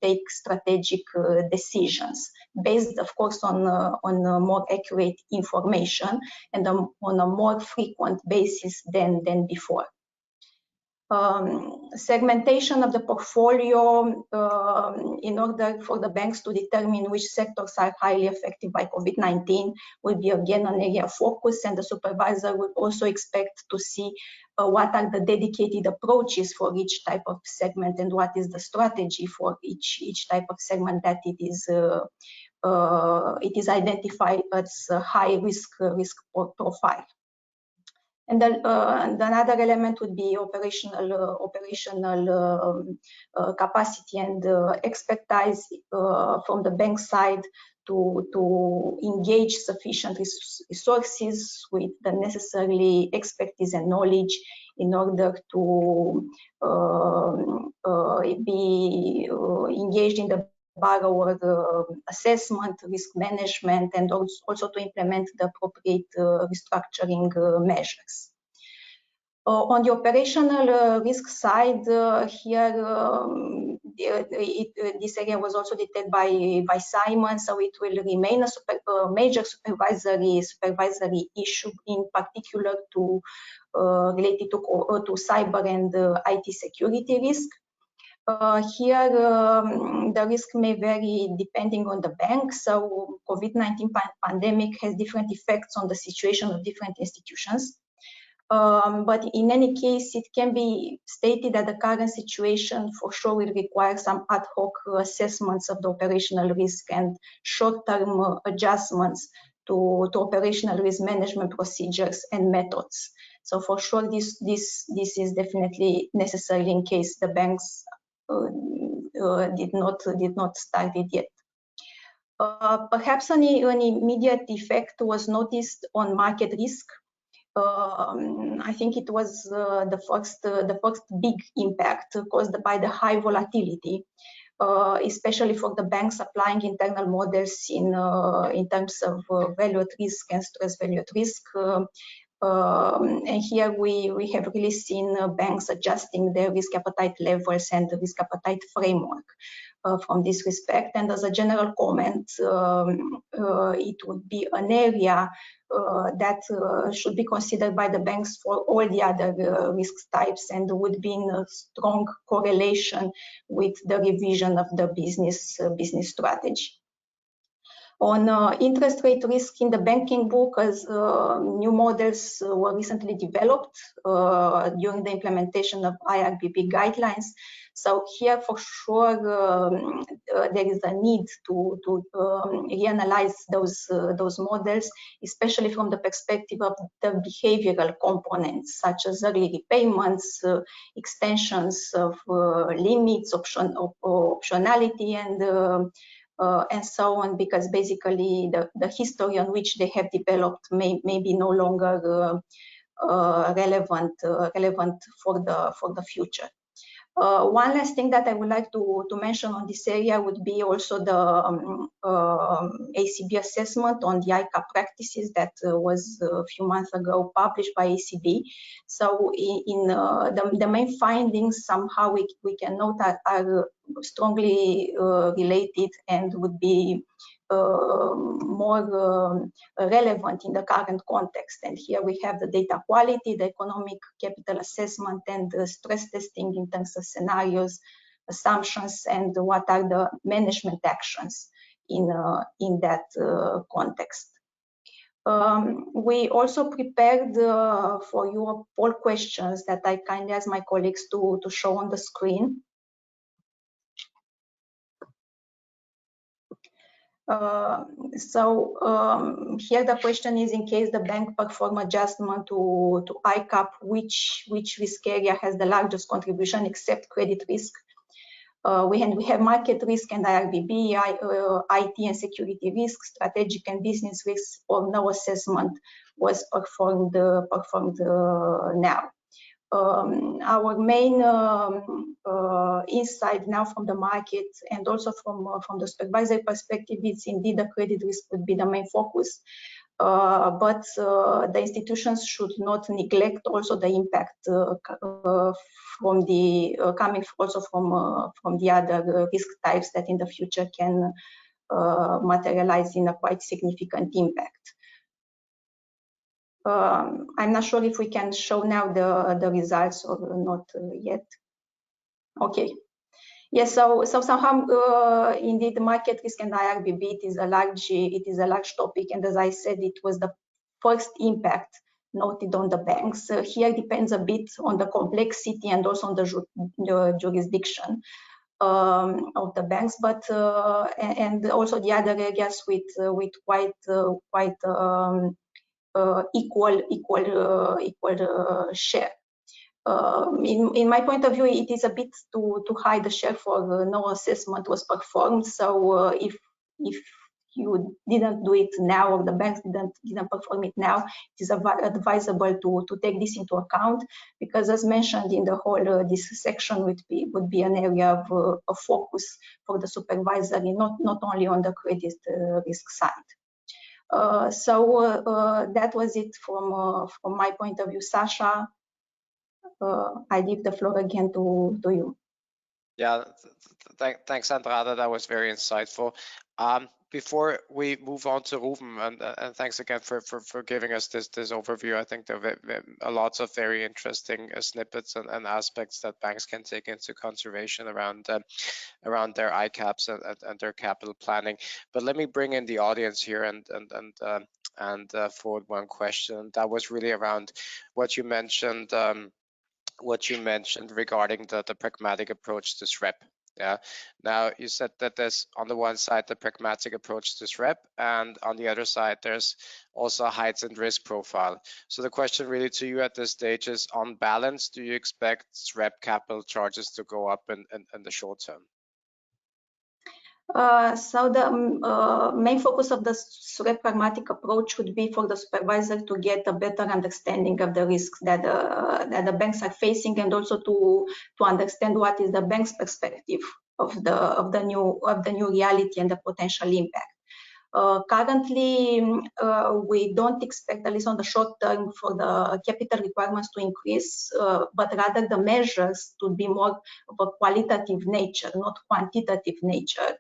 take strategic decisions based, of course, on more accurate information and on a more frequent basis than before. Segmentation of the portfolio in order for the banks to determine which sectors are highly affected by COVID-19 will be again an area of focus, and the supervisor will also expect to see what are the dedicated approaches for each type of segment and what is the strategy for each type of segment that it is identified as a high risk profile. And then another element would be operational capacity and expertise from the bank side to engage sufficient resources with the necessary expertise and knowledge in order to be engaged in the borrower assessment, risk management, and also to implement the appropriate restructuring measures. On the operational risk side, here this area was also detailed by Simon, so it will remain a major supervisory issue, in particular related to cyber and IT security risk. Here, the risk may vary depending on the bank. So COVID-19 pandemic has different effects on the situation of different institutions. But in any case, it can be stated that the current situation for sure will require some ad hoc assessments of the operational risk and short-term adjustments to operational risk management procedures and methods. So for sure, this is definitely necessary in case the banks did not start it yet. Perhaps an immediate effect was noticed on market risk. I think it was the first big impact caused by the high volatility, especially for the banks applying internal models in terms of value at risk and stress value at risk. And here we have really seen banks adjusting their risk appetite levels and the risk appetite framework from this respect. And as a general comment, it would be an area that should be considered by the banks for all the other risk types and would be in a strong correlation with the revision of the business strategy. On interest rate risk in the banking book, as new models were recently developed during the implementation of IRBB guidelines. So here for sure there is a need to reanalyze those models, especially from the perspective of the behavioral components such as early repayments, extensions of limits, optionality, and so on, because basically the history on which they have developed may be no longer relevant for the future. One last thing that I would like to mention on this area would be also the ACB assessment on the ICAAP practices that was a few months ago published by ACB. So in the main findings, somehow we can note that are strongly related and would be more relevant in the current context. And here we have the data quality, the economic capital assessment, and the stress testing in terms of scenarios, assumptions, and what are the management actions in that context. We also prepared for you poll questions that I kindly ask my colleagues to show on the screen. Here the question is, in case the bank perform adjustment to ICAAP, which risk area has the largest contribution except credit risk? We have market risk and IRBB, IT and security risk, strategic and business risks, or no assessment was performed now. Our main insight now from the market and also from the supervisory perspective is indeed the credit risk would be the main focus, but the institutions should not neglect also the impact from the coming also from the other risk types that in the future can materialize in a quite significant impact. I'm not sure if we can show now the results or not yet. Okay. Yes, so somehow indeed the market risk and IRBB it is a large topic, and as I said, it was the first impact noted on the banks. Here depends a bit on the complexity and also on the jurisdiction of the banks, but and also the other areas with quite equal share. In my point of view, it is a bit too high the share for no assessment was performed. So if you didn't do it now, or the banks didn't perform it now, it is advisable to take this into account, because as mentioned in the whole, this section would be an area of focus for the supervisory, not only on the credit risk side. So that was it from my point of view. Sasha, I give the floor again to you. Yeah, thanks, Andrada. That was very insightful. Before we move on to Ruben, and thanks again for giving us this overview. I think there are lots of very interesting snippets and aspects that banks can take into consideration around their ICAAPs and their capital planning. But let me bring in the audience here and forward one question. That was really around what you mentioned. What you mentioned regarding the pragmatic approach to SREP. Yeah. Now you said that there's on the one side the pragmatic approach to SREP, and on the other side there's also a heightened risk profile. So the question really to you at this stage is, on balance, do you expect SREP capital charges to go up in the short term? So the main focus of the SREP pragmatic approach would be for the supervisor to get a better understanding of the risks that the banks are facing, and also to understand what is the bank's perspective of the new reality and the potential impact. Currently, we don't expect, at least on the short term, for the capital requirements to increase, but rather the measures to be more of a qualitative nature, not quantitative nature.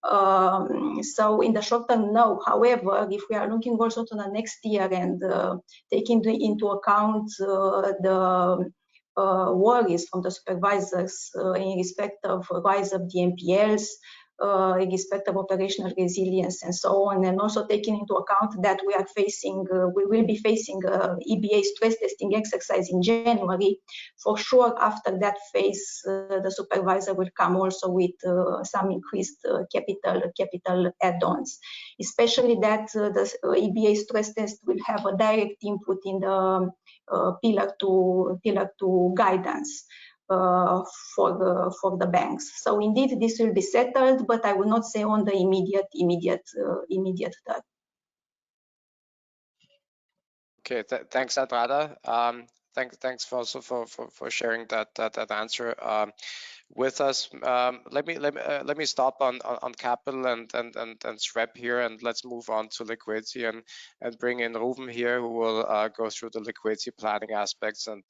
So in the short term, no. However, if we are looking also to the next year and taking into account the worries from the supervisors in respect of rise of the NPLs, in respect of operational resilience and so on, and also taking into account that we will be facing EBA stress testing exercise in January. For sure, after that phase, the supervisor will come also with some increased capital add-ons, especially that the EBA stress test will have a direct input in the Pillar 2 guidance for the banks. So indeed, this will be settled, but I will not say on the immediate term. Okay, thanks, Andrada. Thanks also for sharing that answer with us. Let me stop on capital and SREP here, and let's move on to liquidity and bring in Ruben here, who will go through the liquidity planning aspects and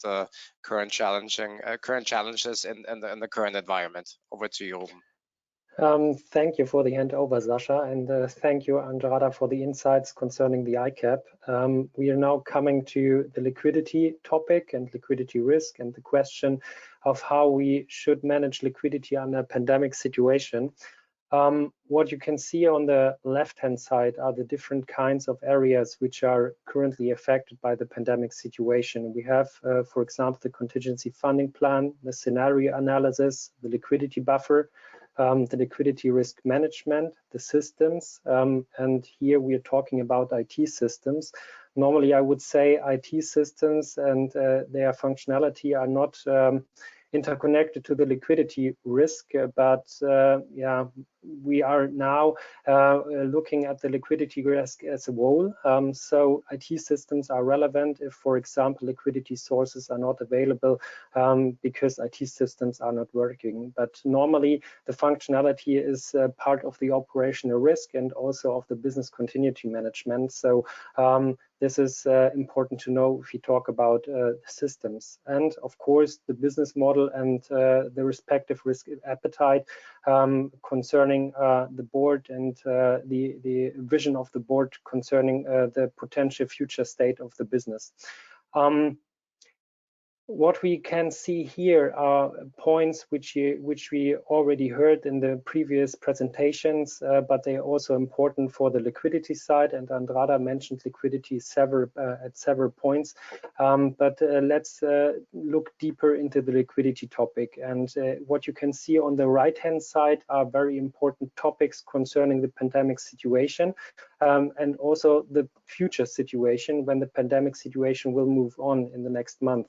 current challenges in the current environment. Over to you, Ruben. Thank you for the handover, Sasha, and thank you, Andrada, for the insights concerning the ICAAP. We are now coming to the liquidity topic and liquidity risk, and the question of how we should manage liquidity under a pandemic situation. What you can see on the left-hand side are the different kinds of areas which are currently affected by the pandemic situation. We have, for example, the contingency funding plan, the scenario analysis, the liquidity buffer, the liquidity risk management, the systems, and here we are talking about IT systems. Normally, I would say IT systems and their functionality are not interconnected to the liquidity risk, but yeah, we are now looking at the liquidity risk as a whole. So IT systems are relevant if, for example, liquidity sources are not available because IT systems are not working. But normally the functionality is part of the operational risk and also of the business continuity management. So This is important to know if you talk about systems. And of course, the business model and the respective risk appetite concerning the board and the vision of the board concerning the potential future state of the business. What we can see here are points which we already heard in the previous presentations, but they are also important for the liquidity side. And Andrada mentioned liquidity at several points. Let's look deeper into the liquidity topic. And what you can see on the right-hand side are very important topics concerning the pandemic situation and also the future situation when the pandemic situation will move on in the next month.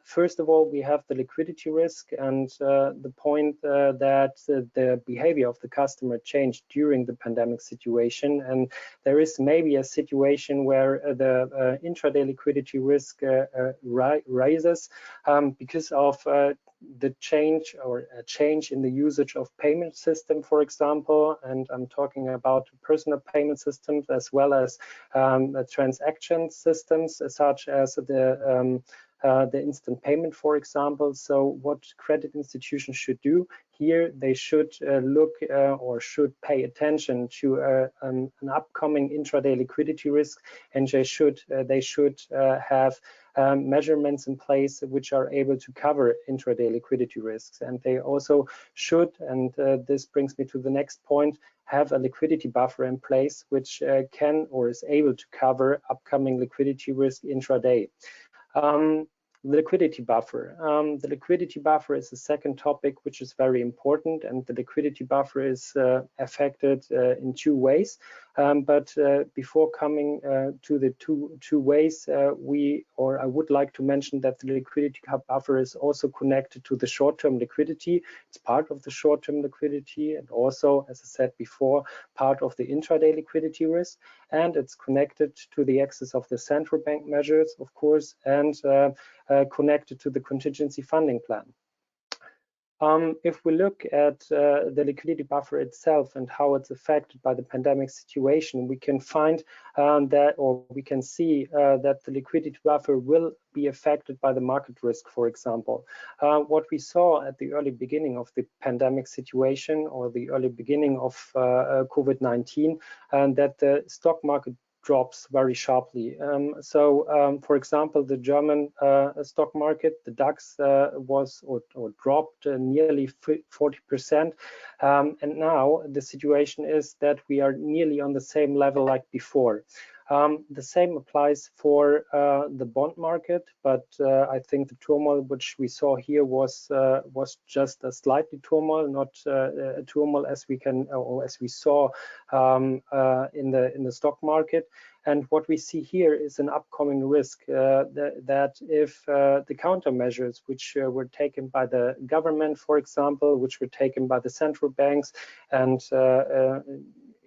First of all, we have the liquidity risk and the point that the behavior of the customer changed during the pandemic situation. And there is maybe a situation where the intraday liquidity risk rises because of the change or a change in the usage of payment system, for example, and I'm talking about personal payment systems as well as transaction systems such as the instant payment, for example. So what credit institutions should do here, they should look or should pay attention to an upcoming intraday liquidity risk, and they should have measurements in place which are able to cover intraday liquidity risks. And they also should, and this brings me to the next point, have a liquidity buffer in place which can or is able to cover upcoming liquidity risk intraday. The liquidity buffer. The liquidity buffer is the second topic which is very important, and the liquidity buffer is affected in two ways. Before coming to the two ways, I would like to mention that the liquidity buffer is also connected to the short-term liquidity. It's part of the short-term liquidity and also, as I said before, part of the intraday liquidity risk. And it's connected to the access of the central bank measures, of course, and connected to the contingency funding plan. If we look at the liquidity buffer itself and how it's affected by the pandemic situation, we can find we can see that the liquidity buffer will be affected by the market risk, for example. What we saw at the early beginning of the pandemic situation or the early beginning of COVID-19, and that the stock market drops very sharply. For example, the German stock market, the DAX, dropped nearly 40%. And now the situation is that we are nearly on the same level like before. The same applies for the bond market, but I think the turmoil which we saw here was just a slightly turmoil, not a turmoil as we can or as we saw in the stock market. And what we see here is an upcoming risk that if the countermeasures which were taken by the government, for example, which were taken by the central banks, and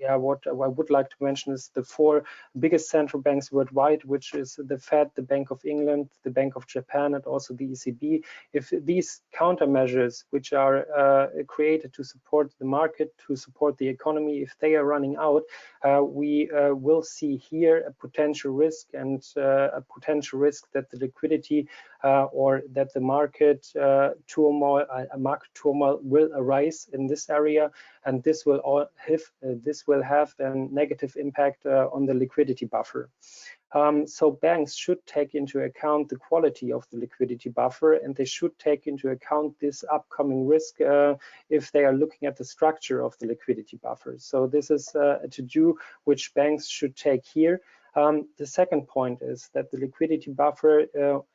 what I would like to mention is the four biggest central banks worldwide, which is the Fed, the Bank of England, the Bank of Japan, and also the ECB. If these countermeasures, which are created to support the market, to support the economy, if they are running out, we will see here a potential risk, and a potential risk that the liquidity or that the market turmoil will arise in this area, and this will have a negative impact on the liquidity buffer. So banks should take into account the quality of the liquidity buffer, and they should take into account this upcoming risk if they are looking at the structure of the liquidity buffer. So this is a to-do which banks should take here. The second point is that the liquidity buffer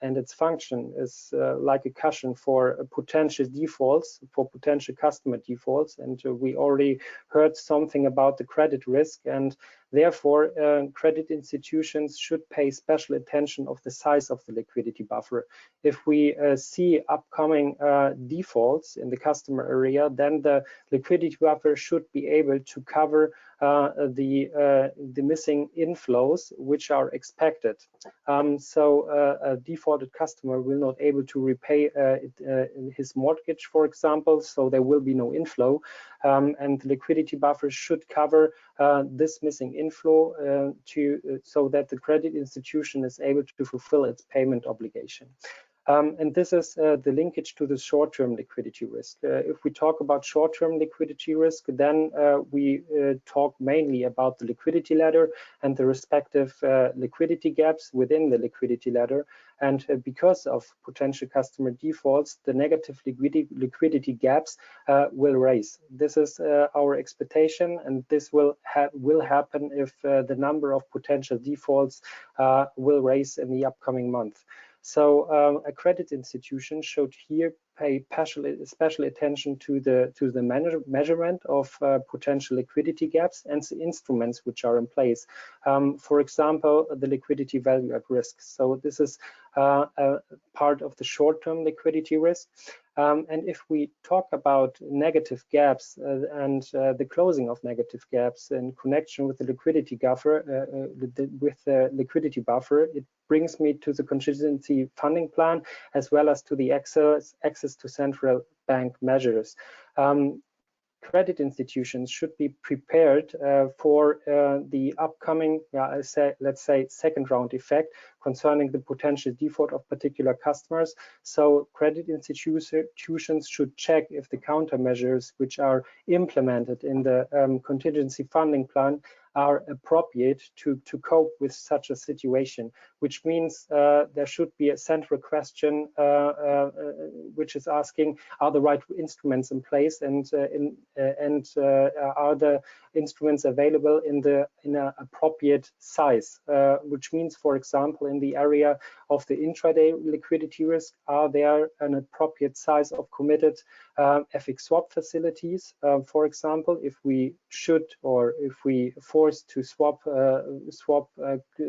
and its function is like a cushion for potential defaults, for potential customer defaults. And we already heard something about the credit risk, and therefore credit institutions should pay special attention of the size of the liquidity buffer. If we see upcoming defaults in the customer area, then the liquidity buffer should be able to cover the missing inflows which are expected. A defaulted customer will not able to repay his mortgage, for example, so there will be no inflow. and the liquidity buffer should cover this missing inflow so that the credit institution is able to fulfill its payment obligation. And this is the linkage to the short-term liquidity risk. If we talk about short-term liquidity risk, then we talk mainly about the liquidity ladder and the respective liquidity gaps within the liquidity ladder. And because of potential customer defaults, the negative liquidity gaps will rise. This is our expectation, and this will happen if the number of potential defaults will rise in the upcoming month. So a credit institution should here pay special attention to the measurement of potential liquidity gaps and the instruments which are in place. For example, the liquidity value at risk. So this is a part of the short-term liquidity risk. And if we talk about negative gaps and the closing of negative gaps in connection with the liquidity buffer, it brings me to the contingency funding plan, as well as to the access to central bank measures. Credit institutions should be prepared for the upcoming, let's say, second round effect concerning the potential default of particular customers. So credit institutions should check if the countermeasures which are implemented in the contingency funding plan are appropriate to cope with such a situation, which means there should be a central question which is asking, are the right instruments in place, and are the instruments available in an appropriate size, which means, for example, in the area of the intraday liquidity risk, are there an appropriate size of committed FX swap facilities? For example, if we should, or if we forced to swap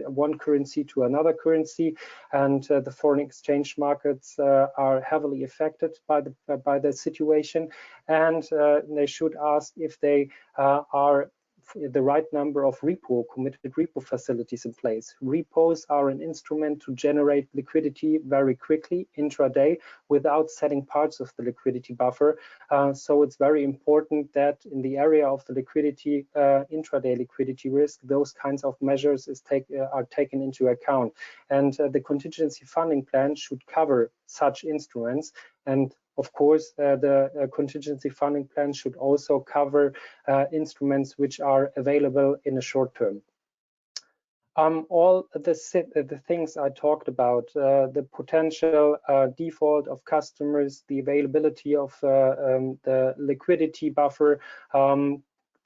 one currency to another currency, and the foreign exchange markets are heavily affected by the situation, and they should ask if they are the right number of committed repo facilities in place. Repos are an instrument to generate liquidity very quickly intraday without setting parts of the liquidity buffer. So it's very important that in the area of the liquidity, intraday liquidity risk, those kinds of measures are taken into account. And the contingency funding plan should cover such instruments. And of course, the contingency funding plan should also cover instruments which are available in the short term. All the things I talked about, the potential default of customers, the availability of the liquidity buffer,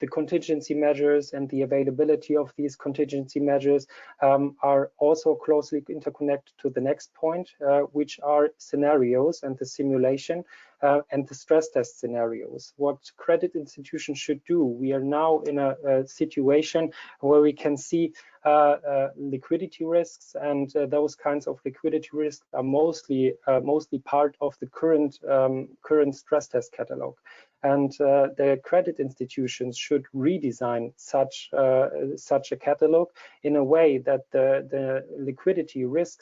the contingency measures and the availability of these contingency measures are also closely interconnected to the next point, which are scenarios and the simulation and the stress test scenarios. What credit institutions should do, we are now in a situation where we can see liquidity risks, and those kinds of liquidity risks are mostly part of the current stress test catalog. And the credit institutions should redesign such a catalog in a way that the liquidity risk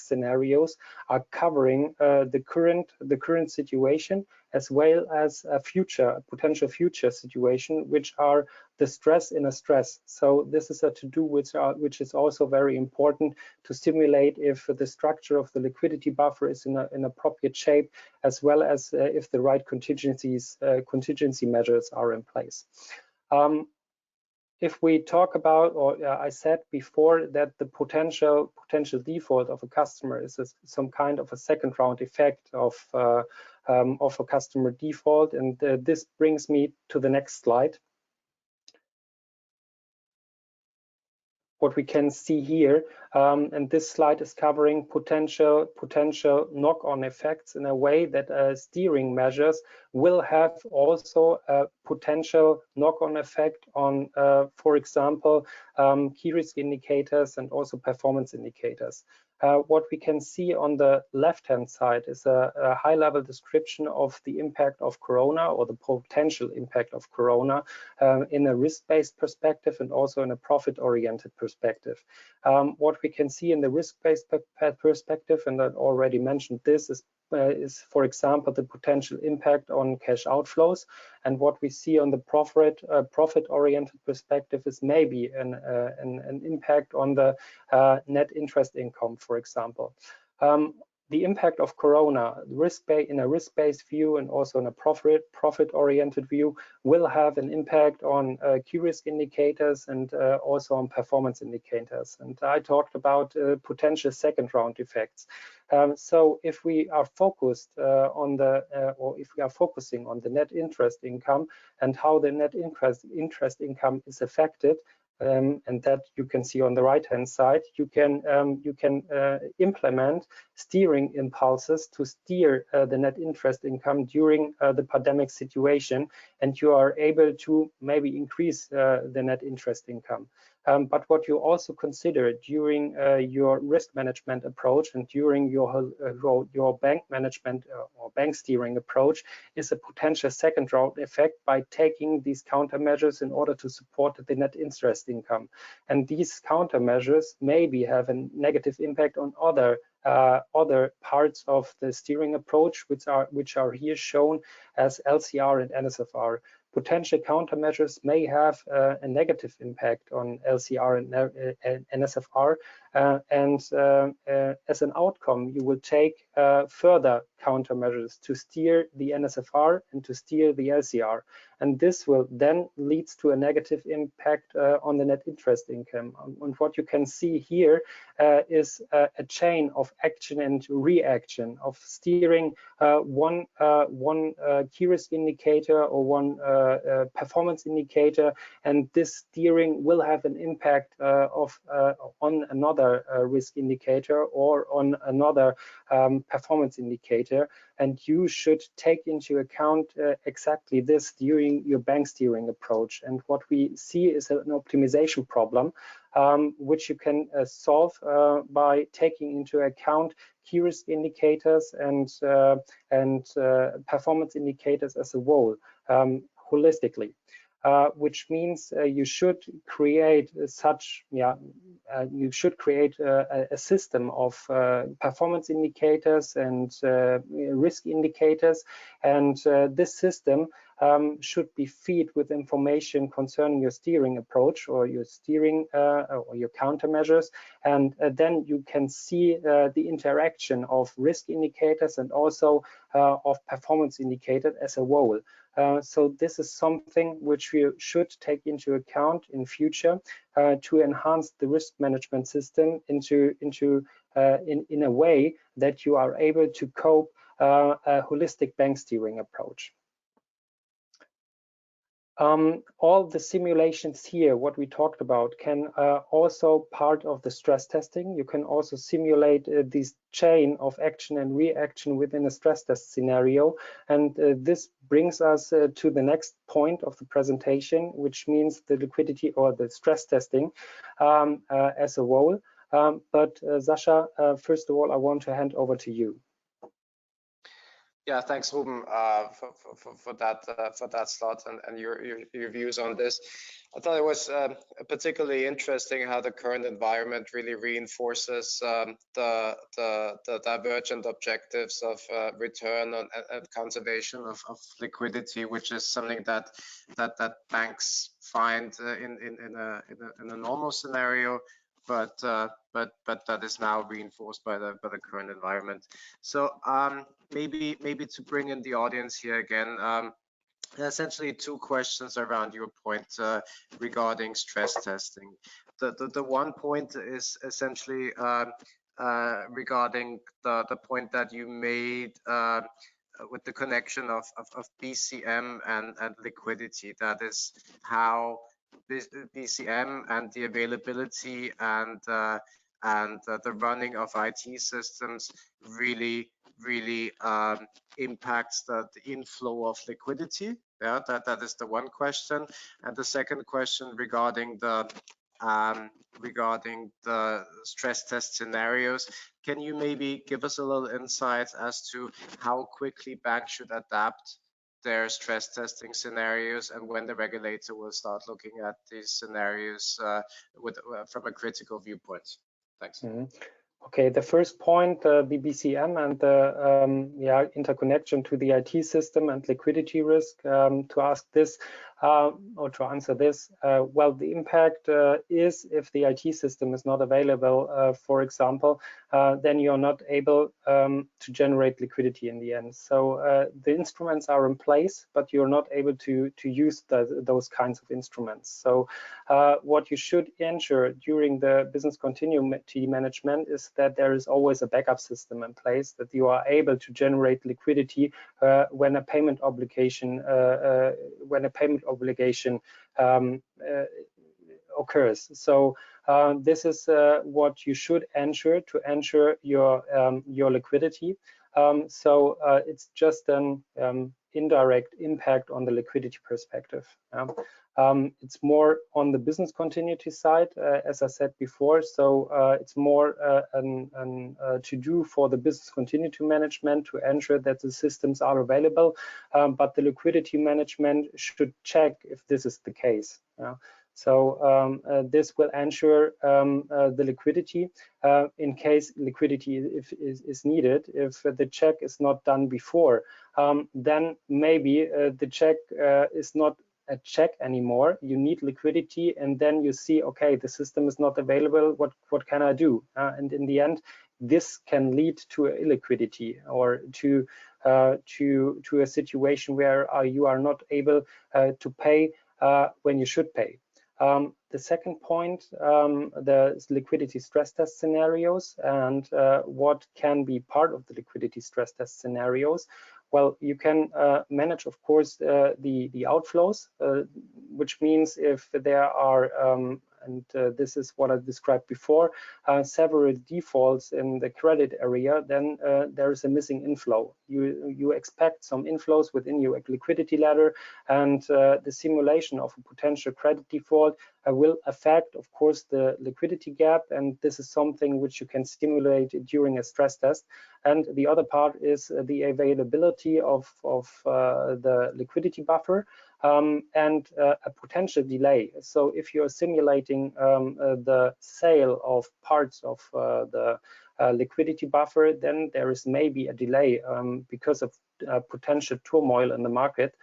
scenarios are covering the current situation, as well as a potential future situation, which are the stress in a stress. So this is a to-do which is also very important to simulate if the structure of the liquidity buffer is in an appropriate shape, as well as if the right contingency measures are in place. If we talk about, or I said before that the potential default of a customer is some kind of a second round effect of a customer default, and this brings me to the next slide. What we can see here, and this slide is covering potential knock-on effects in a way that steering measures will have also a potential knock-on effect on, for example, key risk indicators and also performance indicators. What we can see on the left-hand side is a high-level description of the impact of Corona, or the potential impact of Corona, in a risk-based perspective and also in a profit-oriented perspective. What we can see in the risk-based perspective, and I already mentioned this, is is, for example, the potential impact on cash outflows. And what we see on the profit-oriented perspective is maybe an impact on the net interest income, for example. The impact of Corona, in a risk-based view and also in a profit-oriented view, will have an impact on key risk indicators and also on performance indicators. And I talked about potential second-round effects. So if we are focused if we are focusing on the net interest income and how the net interest income is affected, and that you can see on the right-hand side, you can implement steering impulses to steer the net interest income during the pandemic situation, and you are able to maybe increase the net interest income. But what you also consider during your risk management approach and during your bank management or bank steering approach is a potential second round effect by taking these countermeasures in order to support the net interest income. And these countermeasures maybe have a negative impact on other parts of the steering approach, which are here shown as LCR and NSFR. Potential countermeasures may have a negative impact on LCR and NSFR, and as an outcome, you will take further countermeasures to steer the NSFR and to steer the LCR, and this will then leads to a negative impact on the net interest income. And what you can see here is a chain of action and reaction of steering one key risk indicator or one performance indicator, and this steering will have an impact on another risk indicator or on another performance indicator, and you should take into account exactly this during your bank steering approach. And what we see is an optimization problem, which you can solve by taking into account key risk indicators and performance indicators as a whole, holistically. Which means you should create a system of performance indicators and risk indicators, and this system should be fed with information concerning your steering approach or your steering or your countermeasures, and then you can see the interaction of risk indicators and also of performance indicators as a whole. So this is something which we should take into account in future to enhance the risk management system in a way that you are able to cope a holistic bank steering approach. All the simulations here, what we talked about, can also part of the stress testing. You can also simulate this chain of action and reaction within a stress test scenario. And this brings us to the next point of the presentation, which means the liquidity or the stress testing as a whole. But Sascha, first of all, I want to hand over to you. Yeah, thanks, Ruben, for that slot and your views on this. I thought it was particularly interesting how the current environment really reinforces the divergent objectives of return on, and conservation of liquidity, which is something that banks find in a normal scenario, but that is now reinforced by the current environment. So maybe to bring in the audience here again, essentially two questions around your point regarding stress testing. The one point is essentially regarding the point that you made with the connection of BCM and liquidity. That is how BCM and the availability and the running of IT systems really impacts the inflow of liquidity. Yeah, that is the one question. And the second question regarding the stress test scenarios, can you maybe give us a little insight as to how quickly banks should adapt their stress testing scenarios and when the regulator will start looking at these scenarios from a critical viewpoint? Thanks. Okay, the first point, the BCM and the interconnection to the IT system and liquidity risk. To ask this or to answer this, well, the impact is if the IT system is not available, for example, then you're not able to generate liquidity in the end. So the instruments are in place, but you're not able to use those kinds of instruments. So what you should ensure during the business continuity management is that there is always a backup system in place, that you are able to generate liquidity when a payment obligation occurs. So this is what you should ensure to ensure your liquidity. So it's just an indirect impact on the liquidity perspective. It's more on the business continuity side, as I said before. So it's more to do for the business continuity management to ensure that the systems are available, but the liquidity management should check if this is the case. So this will ensure the liquidity in case liquidity is needed. If the check is not done before, then maybe the check is not a check anymore. You need liquidity, and then you see, okay, the system is not available. What can I do? And in the end, this can lead to illiquidity or to a situation where you are not able to pay when you should pay. The second point, the liquidity stress test scenarios and what can be part of the liquidity stress test scenarios. Well, you can manage, of course, the outflows, which means if there are, and this is what I described before, several defaults in the credit area, then there is a missing inflow. You expect some inflows within your liquidity ladder, and the simulation of a potential credit default will affect, of course, the liquidity gap, and this is something which you can simulate during a stress test. And the other part is the availability of the liquidity buffer and a potential delay. So if you're simulating the sale of parts of the liquidity buffer, then there is maybe a delay because of potential turmoil in the market,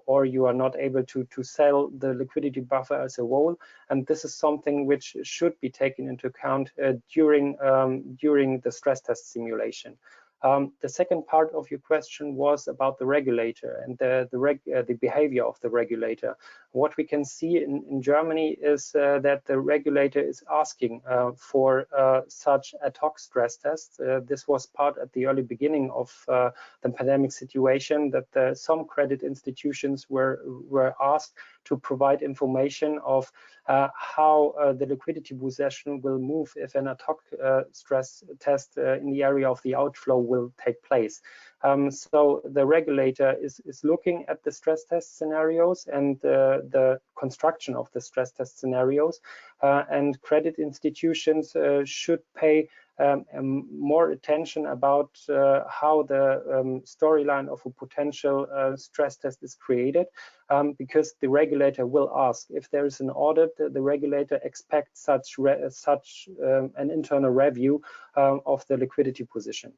or you are not able to sell the liquidity buffer as a whole. And this is something which should be taken into account during the stress test simulation. The second part of your question was about the regulator and the behavior of the regulator. What we can see in Germany is that the regulator is asking for such ad hoc stress tests. This was part at the early beginning of the pandemic situation, that some credit institutions were asked to provide information of how the liquidity position will move if an ad hoc stress test in the area of the outflow will take place. So the regulator is looking at the stress test scenarios and the construction of the stress test scenarios, and credit institutions should pay more attention about how the storyline of a potential stress test is created, because the regulator will ask if there is an audit. The regulator expects such an internal review of the liquidity position.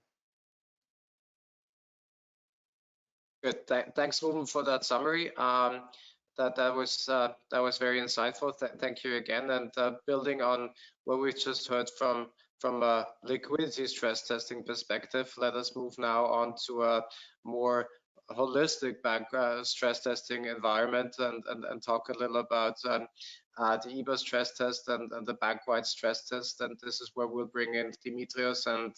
Good. Thanks, Ruben, for that summary. That was very insightful. Thank you again. And building on what we just heard from a liquidity stress testing perspective, let us move now on to a more holistic bank stress testing environment and talk a little about the EBA stress test and the bank-wide stress test. And this is where we'll bring in Dimitrios. And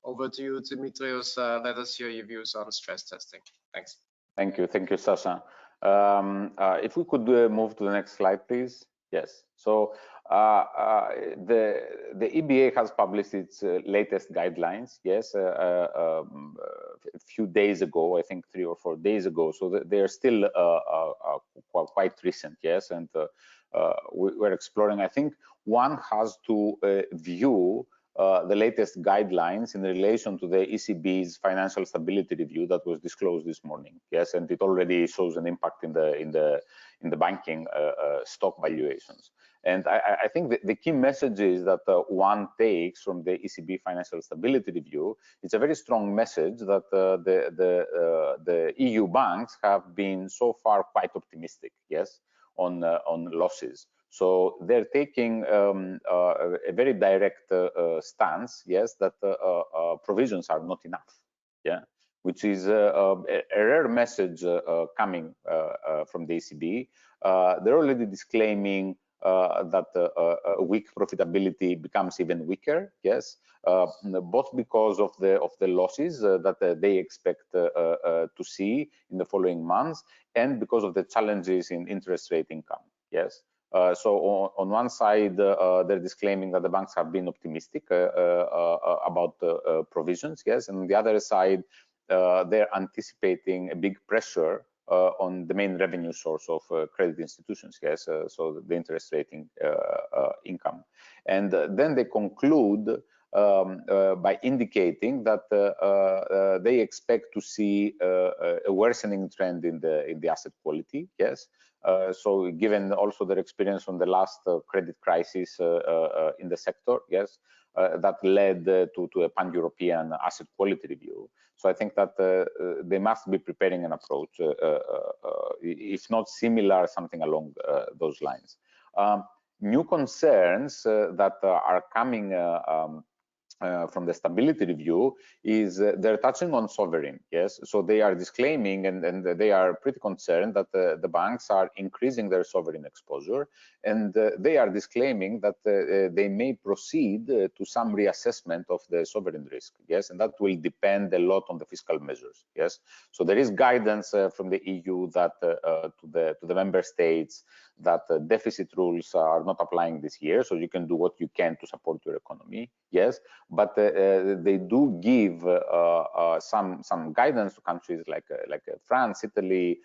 over to you, Dimitrios. Let us hear your views on stress testing. Thanks. Thank you, Sasha. If we could move to the next slide, please. Yes. So the EBA has published its latest guidelines. Yes, a few days ago, I think 3 or 4 days ago. So they are still quite recent. Yes, and we're exploring. I think one has to view the latest guidelines in relation to the ECB's financial stability review that was disclosed this morning. Yes, and it already shows an impact in the banking stock valuations. And I think the key message is that one takes from the ECB financial stability review. It's a very strong message that the EU banks have been so far quite optimistic, yes, on losses. So they're taking a very direct stance, yes, that provisions are not enough, yeah, which is a rare message coming from the ECB. They're already disclaiming that weak profitability becomes even weaker, yes, both because of the losses that they expect to see in the following months, and because of the challenges in interest rate income, yes. So on one side, they're disclaiming that the banks have been optimistic about provisions, yes, and on the other side, they're anticipating a big pressure on the main revenue source of credit institutions, yes, so the interest rate income. And then they conclude by indicating that they expect to see a worsening trend in the asset quality, yes. So given also their experience from the last credit crisis in the sector, yes, that led to a pan-European asset quality review. So I think that they must be preparing an approach, if not similar, something along those lines. New concerns that are coming from the stability review is they're touching on sovereign, yes. So they are disclaiming and they are pretty concerned that the banks are increasing their sovereign exposure, and they are disclaiming that they may proceed to some reassessment of the sovereign risk, yes, and that will depend a lot on the fiscal measures, yes. So there is guidance from the EU that to the member states that deficit rules are not applying this year, so you can do what you can to support your economy, yes. But they do give some guidance to countries like France, Italy,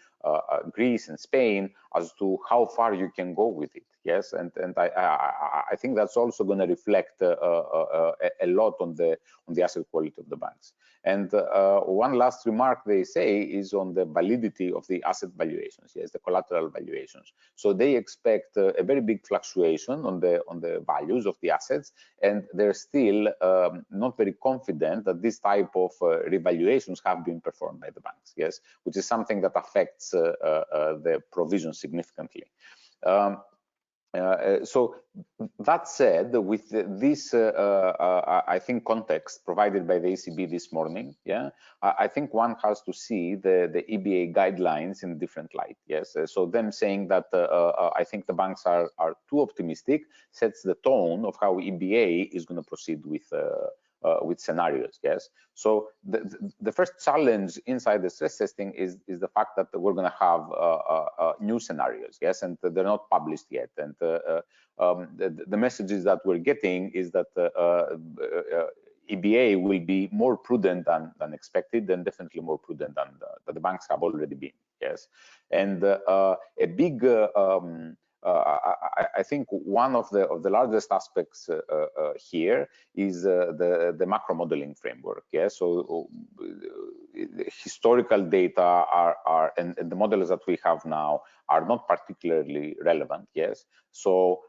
Greece, and Spain as to how far you can go with it. Yes, and I think that's also going to reflect a lot on the asset quality of the banks. And one last remark they say is on the validity of the asset valuations, yes, the collateral valuations. So they expect a very big fluctuation on the values of the assets, and they're still not very confident that this type of revaluations have been performed by the banks, yes, which is something that affects the provision significantly. So that said, with this, I think, context provided by the ECB this morning, yeah, I think one has to see the EBA guidelines in a different light. Yes, so them saying that I think the banks are too optimistic sets the tone of how EBA is going to proceed with scenarios. Yes, so the first challenge inside the stress testing is the fact that we're going to have new scenarios. Yes, and they're not published yet, and the messages that we're getting is that EBA will be more prudent than expected, and definitely more prudent than the banks have already been. Yes, and a big I think one of the largest aspects here is the macro modeling framework. Yeah, so historical data are and the models that we have now are not particularly relevant. Yes, so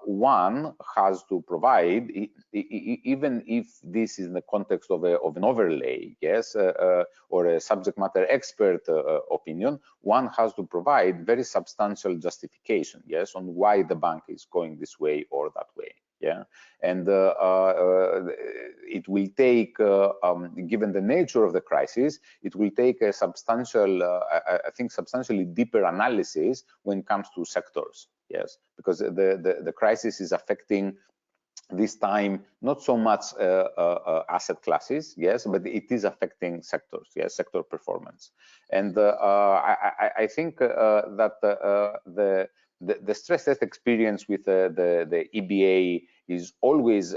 one has to provide, even if this is in the context of an overlay, yes, or a subject matter expert opinion, one has to provide very substantial justification, yes, on why the bank is going this way or that way. Yeah, and it will take, given the nature of the crisis, it will take a substantial, I think, substantially deeper analysis when it comes to sectors. Yes, because the crisis is affecting this time not so much asset classes, yes, but it is affecting sectors, yes, sector performance. And I think that the stress test experience with the EBA is always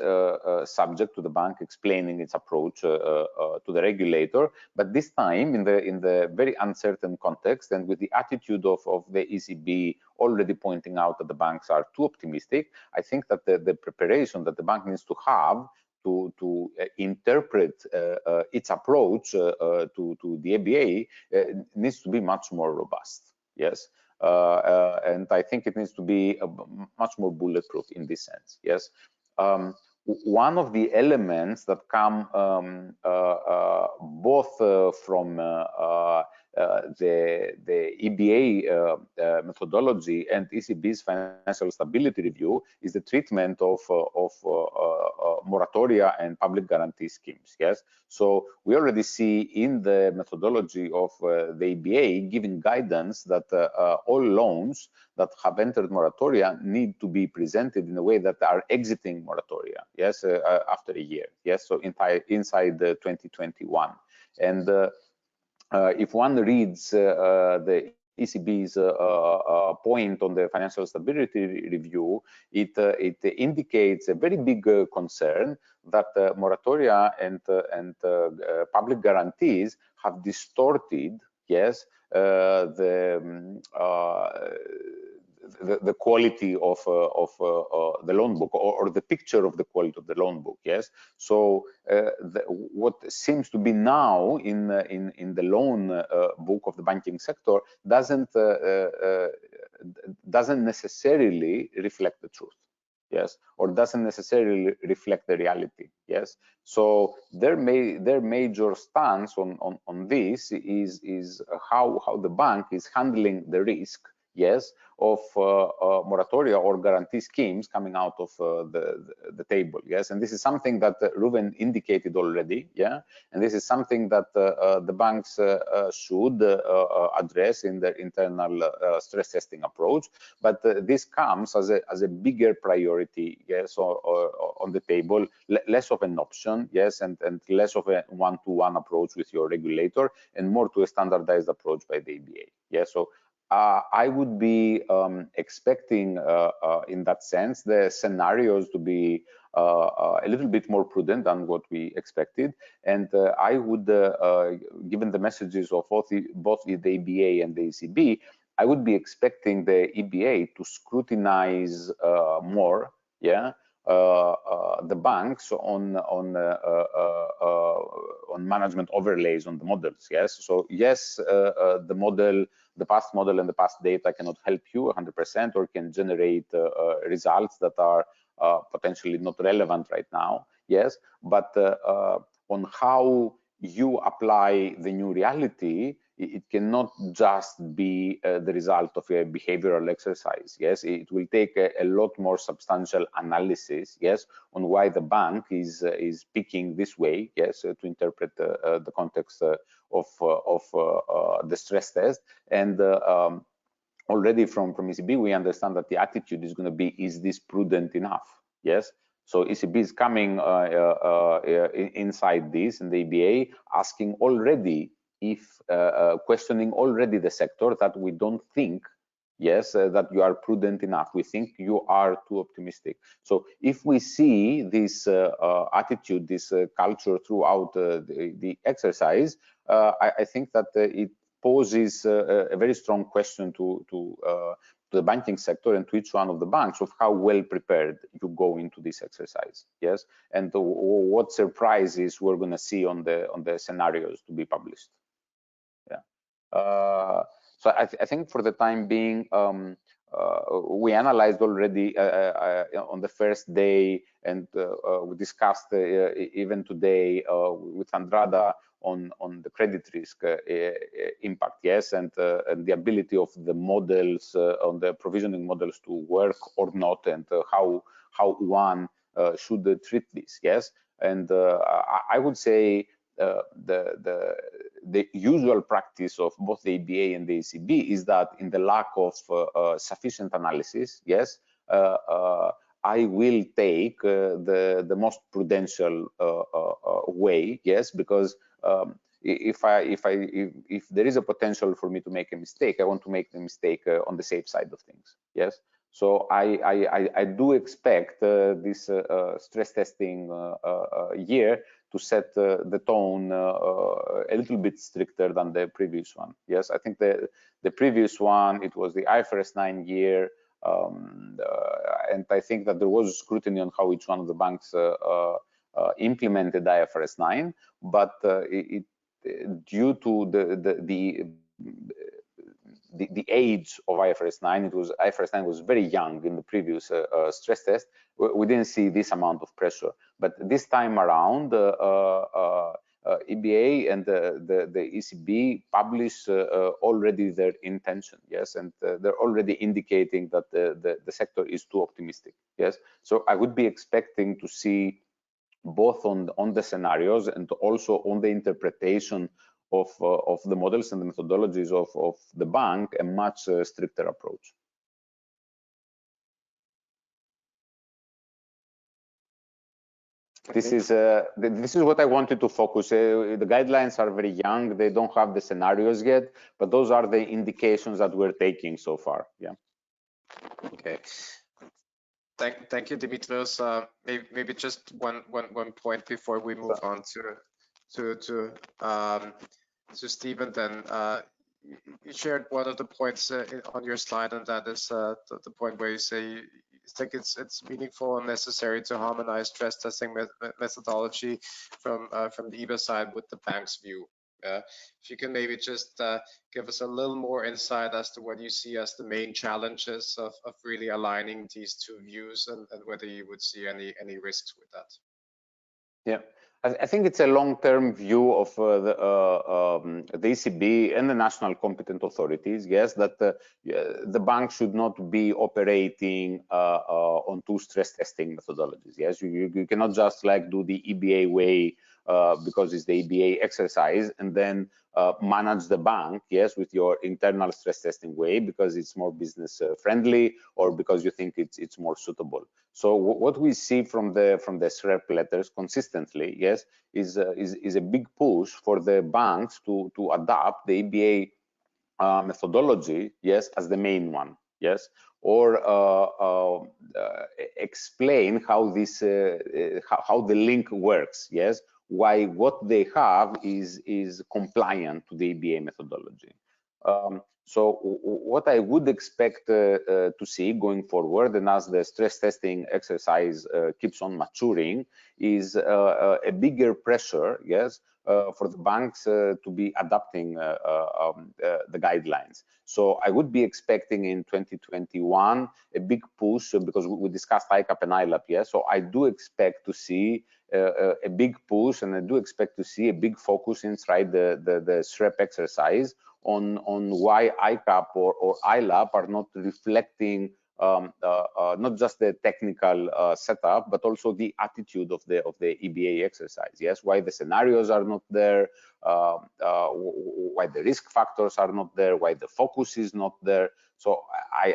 subject to the bank explaining its approach to the regulator, but this time in the very uncertain context and with the attitude of the ECB already pointing out that the banks are too optimistic, I think that the preparation that the bank needs to have to interpret its approach to the EBA needs to be much more robust. Yes. and I think it needs to be much more bulletproof in this sense. Yes. One of the elements that come both from the EBA methodology and ECB's financial stability review is the treatment of moratoria and public guarantee schemes. Yes, so we already see in the methodology of the EBA giving guidance that all loans that have entered moratoria need to be presented in a way that are exiting moratoria. Yes, after a year. Yes, so inside 2021, and if one reads the ECB's point on the financial stability review, it indicates a very big concern that moratoria and public guarantees have distorted, yes, the quality of the loan book, or the picture of the quality of the loan book. Yes, so what seems to be now in the loan book of the banking sector doesn't necessarily reflect the truth. Yes, or doesn't necessarily reflect the reality. Yes, so their major stance on this is how the bank is handling the risk, yes, of moratoria or guarantee schemes coming out of the table. Yes, and this is something that Ruben indicated already. Yeah, and this is something that the banks should address in their internal stress testing approach. But this comes as a bigger priority, yes, or on the table, less of an option, yes, and less of a one-to-one approach with your regulator, and more to a standardized approach by the EBA. Yes, so I would be expecting in that sense the scenarios to be a little bit more prudent than what we expected, and I would, given the messages of both the EBA and the ECB, I would be expecting the EBA to scrutinize more, yeah, the banks on management overlays on the models. Yes, so yes, the model, the past model and the past data cannot help you 100%, or can generate results that are potentially not relevant right now. Yes, but on how you apply the new reality, it cannot just be the result of a behavioral exercise. Yes, it will take a lot more substantial analysis, yes, on why the bank is picking this way, yes, to interpret the context of the stress test. And already from ECB, we understand that the attitude is going to be, is this prudent enough? Yes. So ECB is coming inside this, and the EBA asking already, if questioning already the sector, that we don't think, yes, that you are prudent enough. We think you are too optimistic. So if we see this attitude, this culture throughout the exercise, I think that it poses a very strong question to the banking sector and to each one of the banks of how well prepared you go into this exercise. Yes, and what surprises we're going to see on the scenarios to be published. Yeah. So I think for the time being, we analyzed already on the first day, and we discussed even today with Andrada on the credit risk impact, yes, and the ability of the models, on the provisioning models, to work or not, and how one should treat this, yes. And I would say the usual practice of both the EBA and the ECB is that in the lack of sufficient analysis, yes, I will take the most prudential way, yes, because if there is a potential for me to make a mistake, I want to make the mistake on the safe side of things, yes. So I do expect this stress testing year to set the tone a little bit stricter than the previous one. Yes, I think the previous one, it was the IFRS 9 year, and I think that there was scrutiny on how each one of the banks implemented IFRS 9, but due to the age of IFRS 9. IFRS 9 was very young in the previous stress test. We didn't see this amount of pressure, but this time around, EBA and the ECB publish already their intention, yes, and they're already indicating that the sector is too optimistic, yes. So I would be expecting to see both on the scenarios and also on the interpretation of the models and the methodologies of the bank a much stricter approach. This is what I wanted to focus. The guidelines are very young; they don't have the scenarios yet, but those are the indications that we're taking so far. Yeah. Okay. Thank you, Dimitrios. Maybe just one point before we move on to Stephen. Then you shared one of the points on your slide, and that is the point where you say you think it's meaningful and necessary to harmonize stress testing methodology from the EBA side with the bank's view. If you can maybe just give us a little more insight as to what you see as the main challenges of really aligning these two views, and whether you would see any risks with that. Yeah, I think it's a long-term view of the ECB and the national competent authorities. Yes, that the bank should not be operating on two stress testing methodologies. Yes, you cannot just like do the EBA way because it's the EBA exercise, and then manage the bank, yes, with your internal stress testing way because it's more business friendly or because you think it's more suitable. So what we see from the SRB letters consistently, yes, is a big push for the banks to adopt the EBA methodology, yes, as the main one, yes, or explain how this how the link works, yes, why what they have is compliant to the EBA methodology. So what I would expect to see going forward, and as the stress testing exercise keeps on maturing, is a bigger pressure, yes, for the banks to be adapting the guidelines. So I would be expecting in 2021 a big push, because we discussed ICAAP and ILAAP, yes. So I do expect to see a big push, and I do expect to see a big focus inside the SRB exercise on why ICAAP or ILAAP are not reflecting not just the technical setup, but also the attitude of the EBA exercise. Yes, why the scenarios are not there, why the risk factors are not there, why the focus is not there. So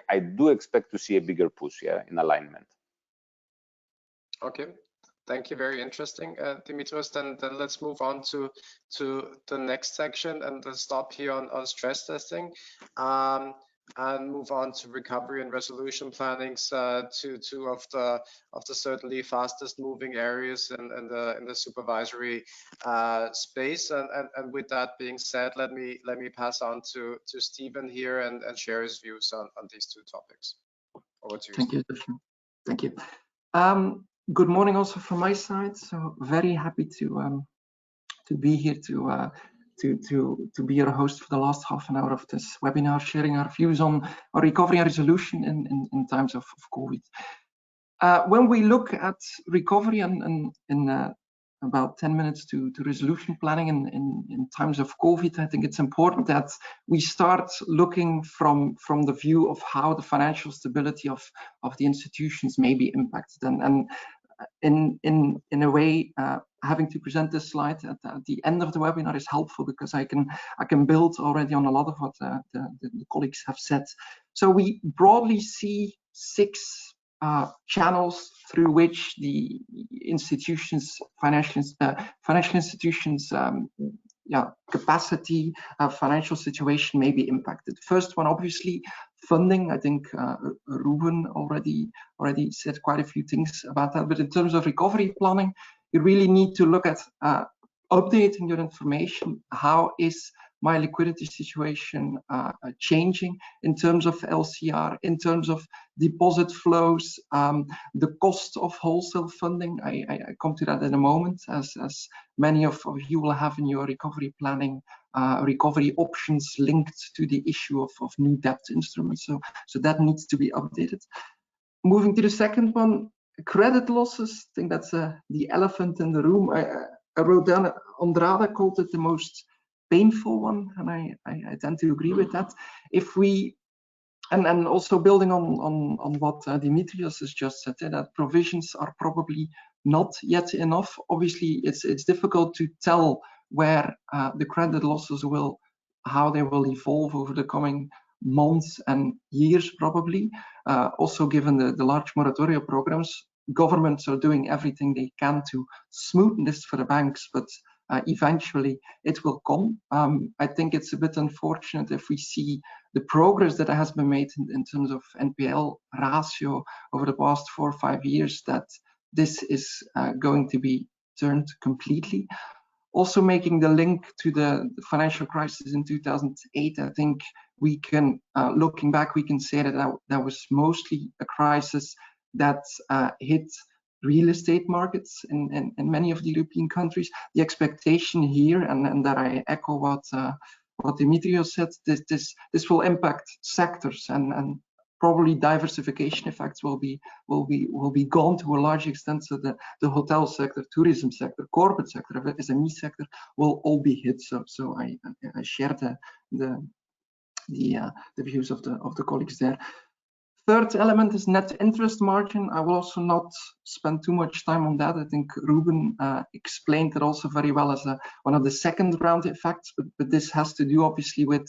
I do expect to see a bigger push, yeah, in alignment. Okay. Thank you. Very interesting, Dimitrios. Then let's move on to the next section and stop here on stress testing, and move on to recovery and resolution plannings, two of the certainly fastest moving areas in the supervisory space. And with that being said, let me pass on to Stephen here and share his views on these two topics. Over to you. Thank you. Thank you. Good morning also from my side. So very happy to be here to be your host for the last half an hour of this webinar, sharing our views on our recovery and resolution in times of COVID. When we look at recovery and in about 10 minutes to resolution planning in times of COVID, I think it's important that we start looking from the view of how the financial stability of the institutions may be impacted. And in a way, having to present this slide at the end of the webinar is helpful, because I can build already on a lot of what the colleagues have said. So we broadly see 6 channels through which the institutions, financial institutions, capacity, financial situation may be impacted. First one, obviously, funding. I think Ruben already said quite a few things about that. But in terms of recovery planning, you really need to look at updating your information. How is my liquidity situation changing in terms of LCR, in terms of deposit flows, the cost of wholesale funding. I come to that in a moment, as many of you will have in your recovery planning recovery options linked to the issue of new debt instruments. So that needs to be updated. Moving to the second one, credit losses. I think that's the elephant in the room. I wrote down, Andrada called it the most painful one, and I tend to agree with that. If we, and also building on what Dimitrios has just said, that provisions are probably not yet enough. Obviously, it's difficult to tell where the credit losses will, how they will evolve over the coming months and years, probably. Also, given the large moratoria programs, governments are doing everything they can to smoothen this for the banks, but eventually it will come. I think it's a bit unfortunate if we see the progress that has been made in terms of NPL ratio over the past 4 or 5 years, that this is going to be turned completely. Also, making the link to the financial crisis in 2008, I think we can, looking back, we can say that that was mostly a crisis that hit real estate markets in many of the European countries. The expectation here, and that I echo what Dimitrios said, this will impact sectors, and probably diversification effects will be gone to a large extent. So the hotel sector, tourism sector, corporate sector, SME sector will all be hit. So I share the views of the colleagues there. Third element is net interest margin. I will also not spend too much time on that. I think Ruben explained it also very well as one of the second round effects, but this has to do obviously with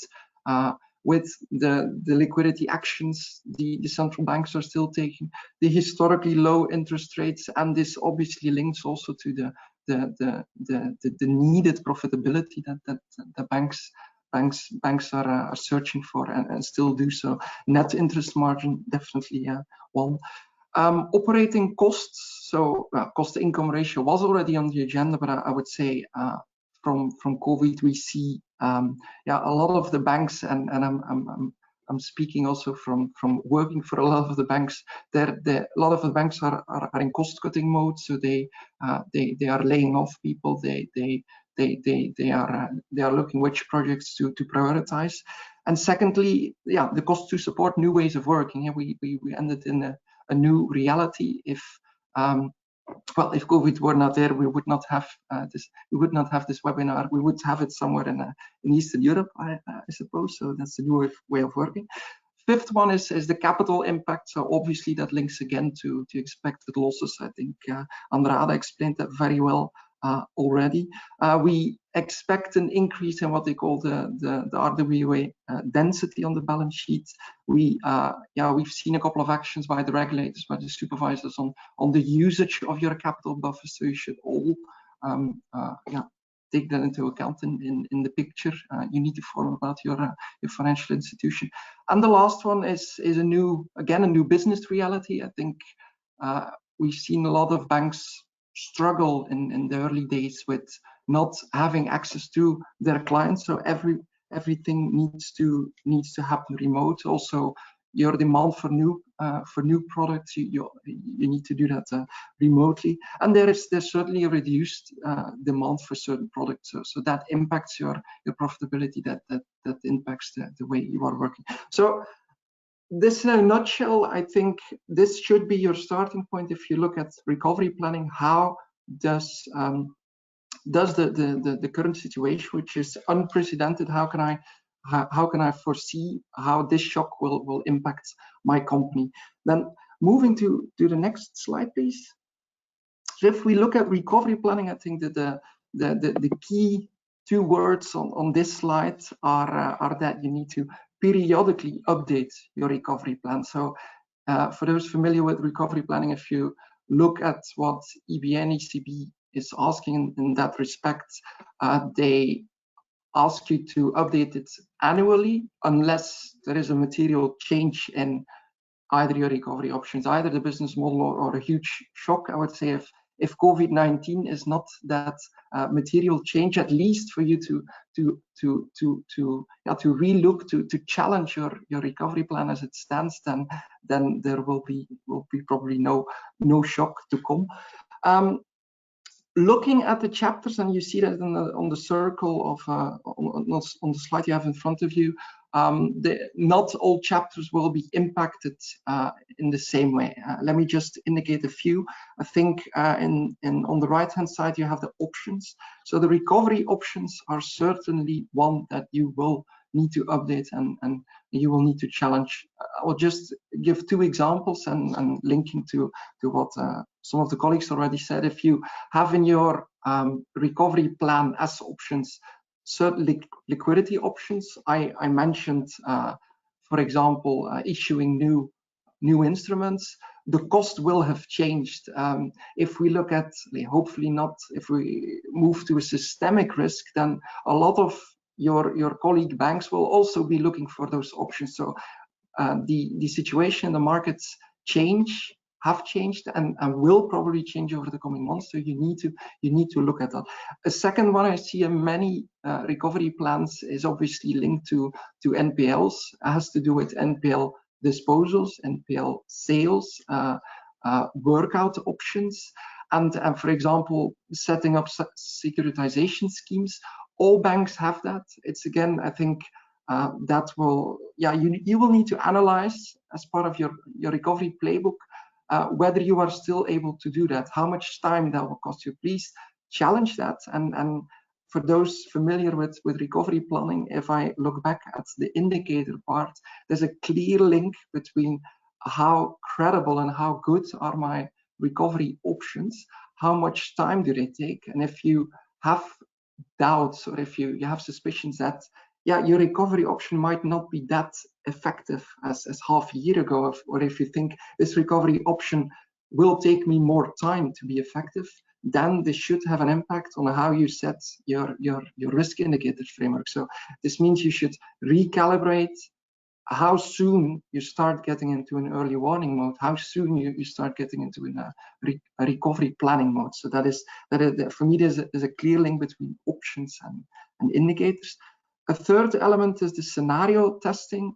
the liquidity actions the central banks are still taking, the historically low interest rates, and this obviously links also to the needed profitability that the banks are searching for and still do so. Net interest margin, definitely one. Operating costs, so cost to income ratio was already on the agenda, but I would say from COVID we see a lot of the banks, and I'm speaking also from working for a lot of the banks. A lot of the banks are in cost cutting mode, so they are laying off people. They are looking which projects to prioritize. And secondly, the cost to support new ways of working. We ended in a new reality. If COVID were not there, we would not have this. We would not have this webinar. We would have it somewhere in Eastern Europe, I suppose. So that's a new way of working. Fifth one is the capital impact. So obviously that links again to expected losses. I think Andrada explained that very well already. We expect an increase in what they call the RWA density on the balance sheet. We've seen a couple of actions by the regulators, by the supervisors on the usage of your capital buffer. So you should all take that into account in the picture you need to form about your financial institution. And the last one is a new business reality. I think we've seen a lot of banks struggle in the early days with not having access to their clients. So everything needs to happen remote. Also, your demand for new products, you need to do that remotely. And there's certainly a reduced demand for certain products. So that impacts your profitability. That impacts the way you are working. So this, in a nutshell, I think this should be your starting point if you look at recovery planning. How does the current situation, which is unprecedented, how can I foresee how this shock will impact my company? Then moving to the next slide, please. So if we look at recovery planning, I think that the key 2 words on this slide are that you need to periodically update your recovery plan. So for those familiar with recovery planning, if you look at what EBA and ECB is asking in that respect, they ask you to update it annually unless there is a material change in either your recovery options, either the business model or a huge shock. I would say if COVID-19 is not that material change, at least for you to relook, to challenge your recovery plan as it stands, then there will be probably no shock to come. Looking at the chapters, and you see that on the circle of on the slide you have in front of you, not all chapters will be impacted in the same way. Let me just indicate a few. I think on the right hand side you have the options. So the recovery options are certainly one that you will need to update and you will need to challenge. I will just give two examples and linking to what some of the colleagues already said. If you have in your recovery plan as options certain liquidity options, I mentioned, for example, issuing new instruments, the cost will have changed. If we look at, hopefully not, if we move to a systemic risk, then a lot of your colleague banks will also be looking for those options. So the situation in the markets have changed and will probably change over the coming months. So you need to look at that. A second one I see in many recovery plans is obviously linked to NPLs. It has to do with NPL disposals, NPL sales, workout options, and for example, setting up securitization schemes. All banks have that. It's again, I think that will, you will need to analyze as part of your recovery playbook whether you are still able to do that, how much time that will cost you. Please challenge that. And for those familiar with recovery planning, if I look back at the indicator part, there's a clear link between how credible and how good are my recovery options, how much time do they take, and if you have doubts or if you have suspicions that your recovery option might not be that effective as half a year ago, or if you think this recovery option will take me more time to be effective, then this should have an impact on how you set your risk indicator framework. So this means you should recalibrate how soon you start getting into an early warning mode, how soon you start getting into a recovery planning mode. So that is for me, there's a clear link between options and indicators. A third element is the scenario testing.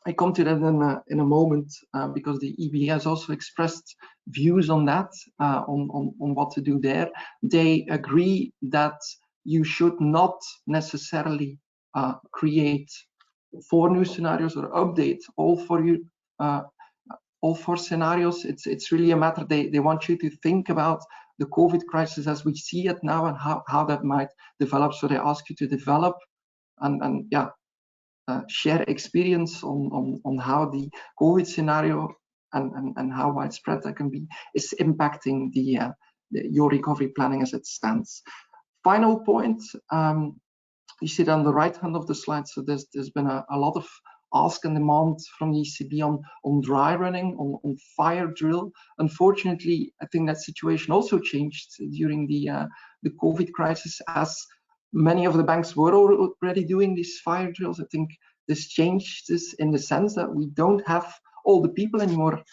I come to that in a moment because the EBA has also expressed views on that, on what to do there. They agree that you should not necessarily create 4 new scenarios or update all 4 scenarios. It's really a matter, they want you to think about the COVID crisis as we see it now and how that might develop. So they ask you to develop and share experience on how the COVID scenario and how widespread that can be is impacting your recovery planning as it stands. Final point, you see it on the right hand of the slide. So there's been a lot of ask and demand from the ECB on dry running, on fire drill. Unfortunately, I think that situation also changed during the COVID crisis, as many of the banks were already doing these fire drills. I think this changed this in the sense that we don't have all the people anymore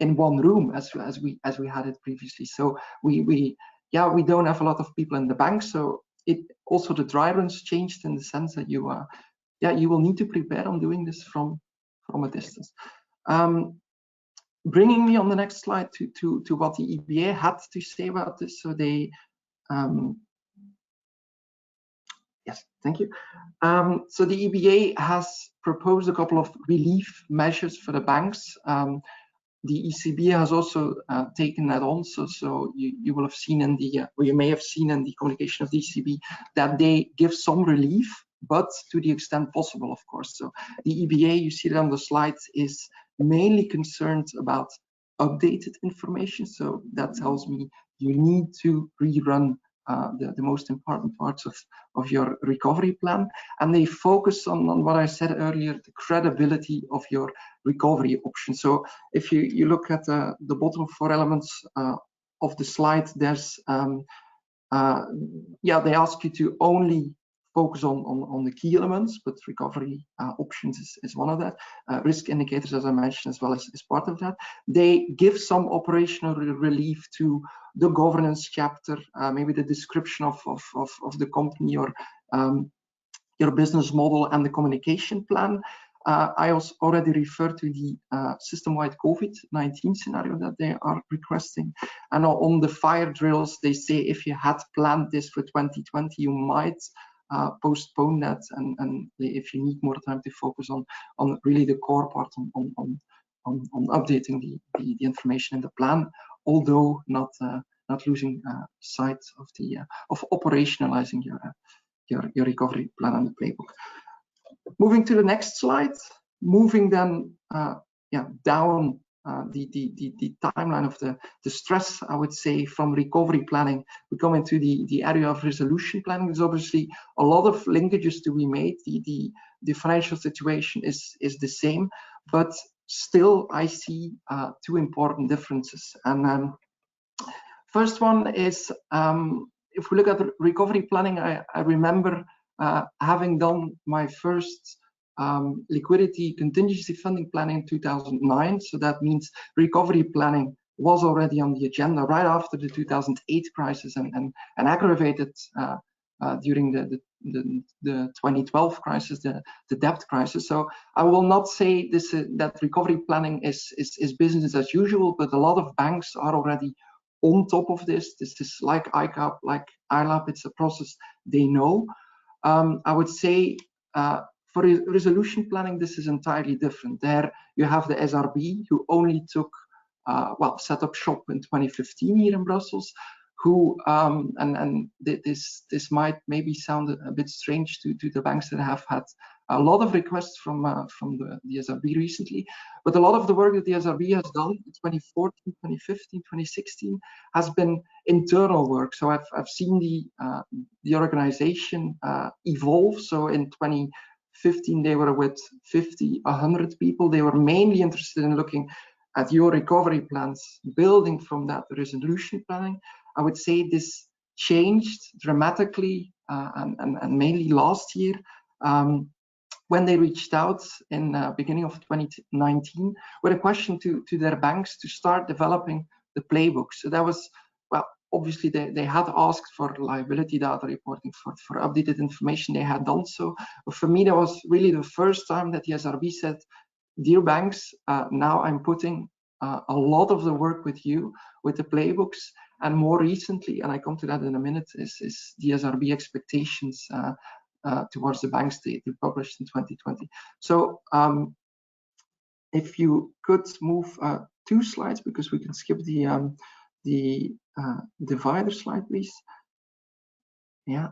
in one room as we had it previously. So we don't have a lot of people in the bank. So it also, the dry runs changed in the sense that you will need to prepare on doing this from a distance. Bringing me on the next slide to what the EBA had to say about this. So they yes, thank you. So the EBA has proposed a couple of relief measures for the banks. The ECB has also taken that on. So you will have seen in the, or you may have seen in the communication of the ECB that they give some relief, but to the extent possible, of course. So the EBA, you see it on the slides, is mainly concerned about updated information. So that tells me you need to rerun the most important parts of your recovery plan, and they focus on what I said earlier, the credibility of your recovery option. So if you look at the bottom 4 elements of the slide, there's they ask you to only focus on the key elements, but recovery options is one of that. Risk indicators, as I mentioned, as well as part of that. They give some operational relief to the governance chapter, maybe the description of the company or your business model and the communication plan. I also already referred to the system-wide COVID-19 scenario that they are requesting. And on the fire drills, they say if you had planned this for 2020, you might postpone that, and if you need more time to focus on really the core part on updating the information in the plan, although not losing sight of operationalizing your recovery plan and the playbook. Moving to the next slide, moving then down the timeline of the stress, I would say, from recovery planning, we come into the area of resolution planning. There's obviously a lot of linkages to be made. The financial situation is the same, but still I see two important differences. And first one is, if we look at the recovery planning, I remember having done my first liquidity contingency funding planning in 2009. So that means recovery planning was already on the agenda right after the 2008 crisis and aggravated during the 2012 crisis, the debt crisis. So I will not say that recovery planning is business as usual, but a lot of banks are already on top of this. This is like ICAAP, like ILAAP. It's a process they know. I would say for resolution planning, this is entirely different. There you have the SRB, who only took, set up shop in 2015 here in Brussels, who, and this might maybe sound a bit strange to the banks that have had a lot of requests from the SRB recently, but a lot of the work that the SRB has done in 2014, 2015, 2016 has been internal work. So I've seen the organization evolve. So in 2015 they were with 50, 100 people. They were mainly interested in looking at your recovery plans, building from that resolution planning. I would say this changed dramatically and mainly last year when they reached out in beginning of 2019 with a question to their banks to start developing the playbook. So that was, well, obviously they had asked for liability data reporting, for updated information. They had done so. But for me, that was really the first time that the SRB said, dear banks, now I'm putting a lot of the work with you, with the playbooks, and more recently, and I come to that in a minute, is the SRB expectations towards the banks they published in 2020. So if you could move 2 slides, because we can skip the divider slide, please. Yeah.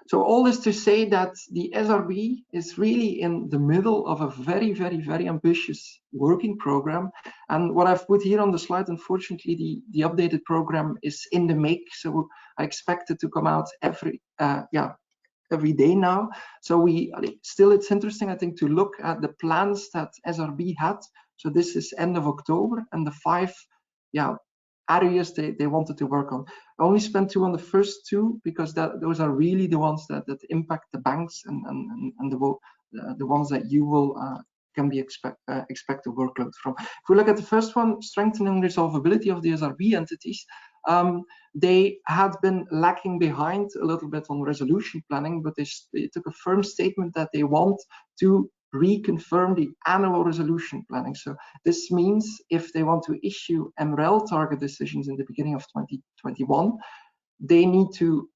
So all this to say that the SRB is really in the middle of a very, very, very ambitious working program. And what I've put here on the slide, unfortunately, the updated program is in the make. So I expect it to come out every day now. So it's interesting, I think, to look at the plans that SRB had. So this is end of October, and the 5 areas they wanted to work on. I only spent 2 on the first 2 because those are really the ones that impact the banks and the ones that you will can be expect a workload from. If we look at the first one, strengthening resolvability of the SRB entities, they had been lacking behind a little bit on resolution planning, but they took a firm statement that they want to reconfirm the annual resolution planning. So this means if they want to issue MREL target decisions in the beginning of 2021, they need to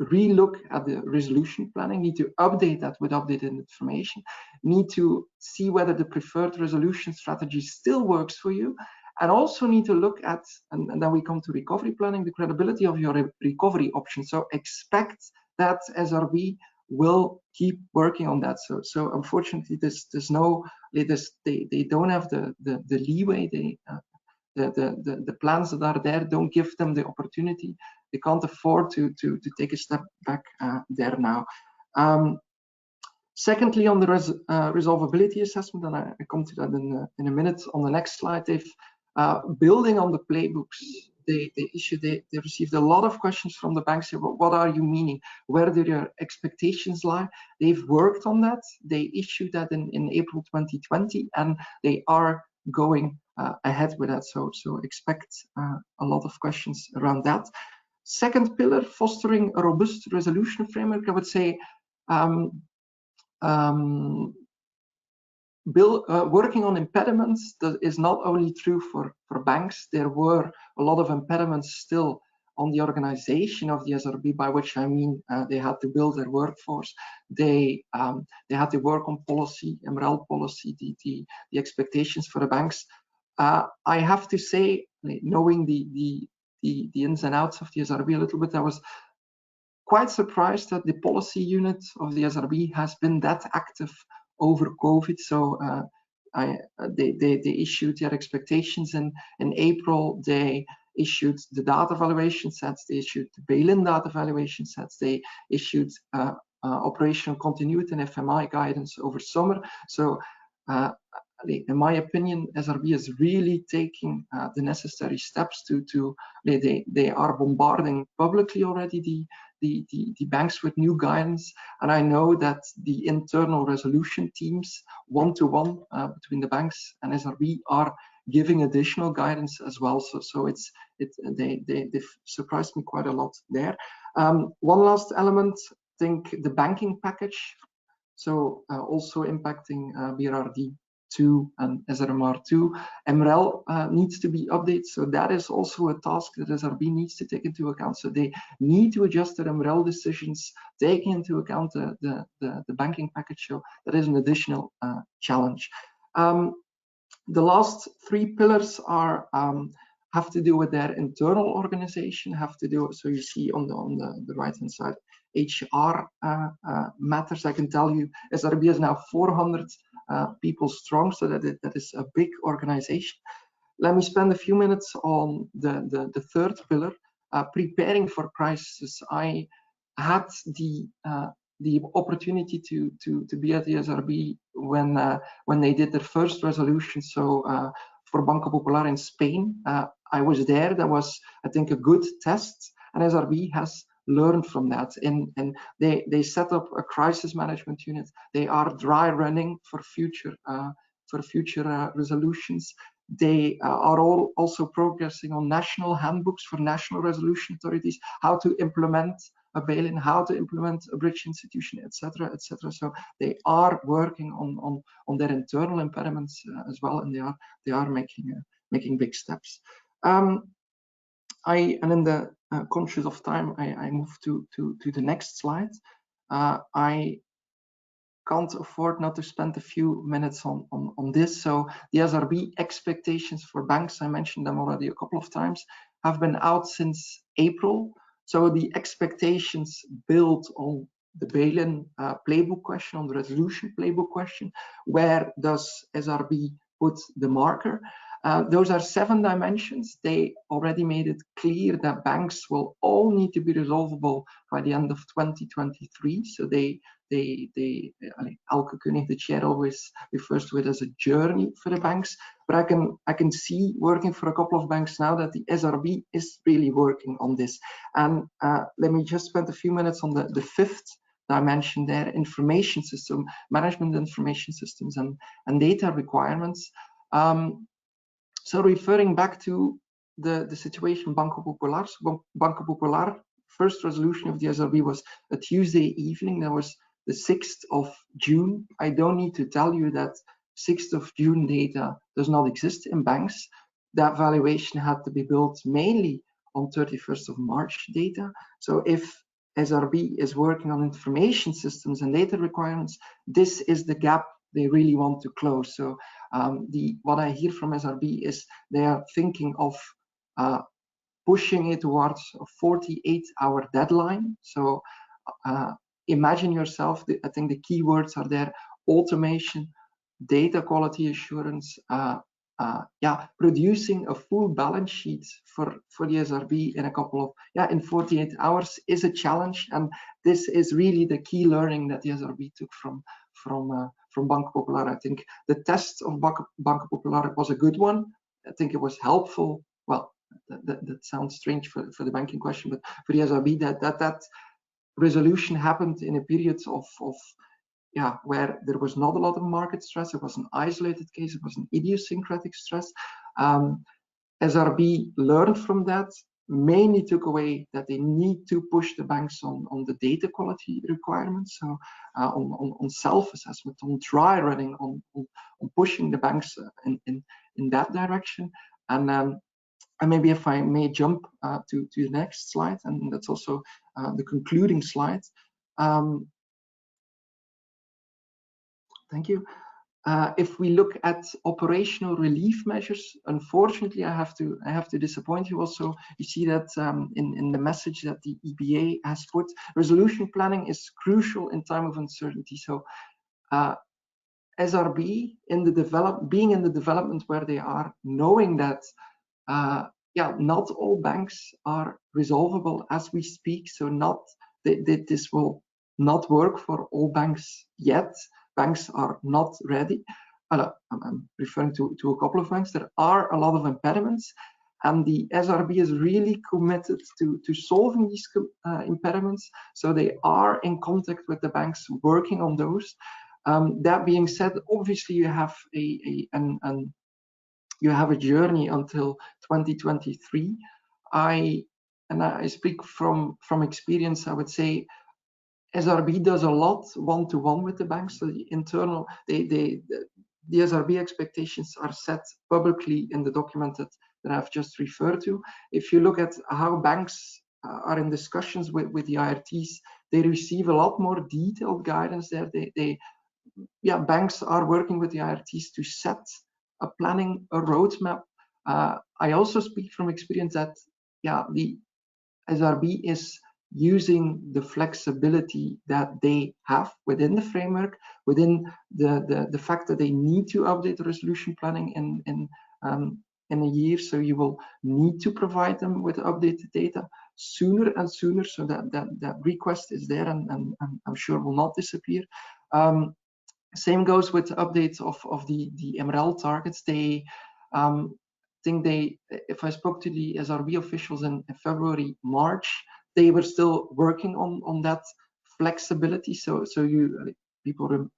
relook at the resolution planning, need to update that with updated information, need to see whether the preferred resolution strategy still works for you, and also need to look at, and then we come to recovery planning, the credibility of your recovery option. So expect that SRB will keep working on that. So unfortunately, they don't have the leeway. The plans that are there don't give them the opportunity. They can't afford to take a step back there now. Secondly, on the resolvability assessment, and I come to that in a minute on the next slide, they've building on the playbooks, they received a lot of questions from the banks. What are you meaning? Where do your expectations lie? They've worked on that. They issued that in April 2020, and they are going ahead with that. So expect a lot of questions around that. Second pillar, fostering a robust resolution framework. I would say working on impediments that is not only true for banks. There were a lot of impediments still on the organization of the SRB, by which I mean they had to build their workforce. They had to work on policy, MREL policy, the expectations for the banks. I have to say, knowing the ins and outs of the SRB a little bit, I was quite surprised that the policy unit of the SRB has been that active over COVID. So they issued their expectations in April. They issued the data valuation sets. They issued the bail-in data valuation sets. They issued operational continuity and FMI guidance over summer. So in my opinion, SRB is really taking the necessary steps to they are bombarding publicly already the banks with new guidance, and I know that the internal resolution teams one-to-one between the banks and SRB are giving additional guidance as well. So they've surprised me quite a lot there. One last element, I think the banking package. So also impacting BRRD2 and SRMR2. MREL needs to be updated, so that is also a task that SRB needs to take into account. So they need to adjust their MREL decisions, taking into account the banking package. So that is an additional challenge. The last three pillars are have to do with their internal organization, have to do, so you see on the right hand side, HR matters. I can tell you SRB is now 400 people strong, so that is a big organization. Let me spend a few minutes on the third pillar, preparing for crisis. I had the opportunity to be at the SRB when they did their first resolution. So for Banco Popular in Spain, I was there. That was, I think, a good test, and SRB has learned from that, and they set up a crisis management unit. They are dry running for future resolutions. They are all also progressing on national handbooks for national resolution authorities, how to implement a bail-in, how to implement a bridge institution, etc., etc. So they are working on their internal impediments as well, and they are making big steps. And in the conscious of time, I move to the next slide. I can't afford not to spend a few minutes on this. So the SRB expectations for banks, I mentioned them already a couple of times, have been out since April. So the expectations built on the bail-in playbook question, on the resolution playbook question, where does SRB put the marker? Those are 7 dimensions. They already made it clear that banks will all need to be resolvable by the end of 2023. So Elke Koenig, the chair, always refers to it as a journey for the banks. But I can see, working for a couple of banks now, that the SRB is really working on this. And let me just spend a few minutes on the 5th dimension there, information system, management information systems and data requirements. So referring back to the situation Banco Popular. So Banco Popular, first resolution of the SRB was a Tuesday evening. That was the 6th of June. I don't need to tell you that 6th of June data does not exist in banks. That valuation had to be built mainly on 31st of March data. So if SRB is working on information systems and data requirements, this is the gap they really want to close. So what I hear from SRB is they are thinking of pushing it towards a 48-hour deadline. So imagine yourself, I think the key words are there: automation, data quality assurance, producing a full balance sheet for the SRB in a couple of, in 48 hours is a challenge. And this is really the key learning that the SRB took from Banco Popular. I think the test of Banco Popular was a good one. I think it was helpful. Well, that sounds strange for the banking question, but for the SRB, that resolution happened in a period of where there was not a lot of market stress. It was an isolated case. It was an idiosyncratic stress. SRB learned from that, mainly took away that they need to push the banks on the data quality requirements, so on self-assessment, on dry running, on pushing the banks in that direction. And maybe if I may jump to the next slide, and that's also the concluding slide. Thank you. If we look at operational relief measures, unfortunately, I have to disappoint you also. You see that in the message that the EBA has put, resolution planning is crucial in time of uncertainty. So SRB being in the development where they are, knowing that not all banks are resolvable as we speak. So this will not work for all banks yet. Banks are not ready. I'm referring to a couple of banks. There are a lot of impediments, and the SRB is really committed to solving these impediments. So they are in contact with the banks, working on those. That being said, obviously you have a journey until 2023. I speak from experience. I would say SRB does a lot one-to-one with the banks. So the SRB expectations are set publicly in the document that I've just referred to. If you look at how banks are in discussions with the IRTs, they receive a lot more detailed guidance there. Banks are working with the IRTs to set a planning, a roadmap. I also speak from experience that the SRB is using the flexibility that they have within the framework, within the fact that they need to update the resolution planning in a year. So you will need to provide them with updated data sooner and sooner, so that request is there, and I'm sure will not disappear. Same goes with updates of the MREL targets. They if I spoke to the SRB officials in February, March, they were still working on that flexibility. So people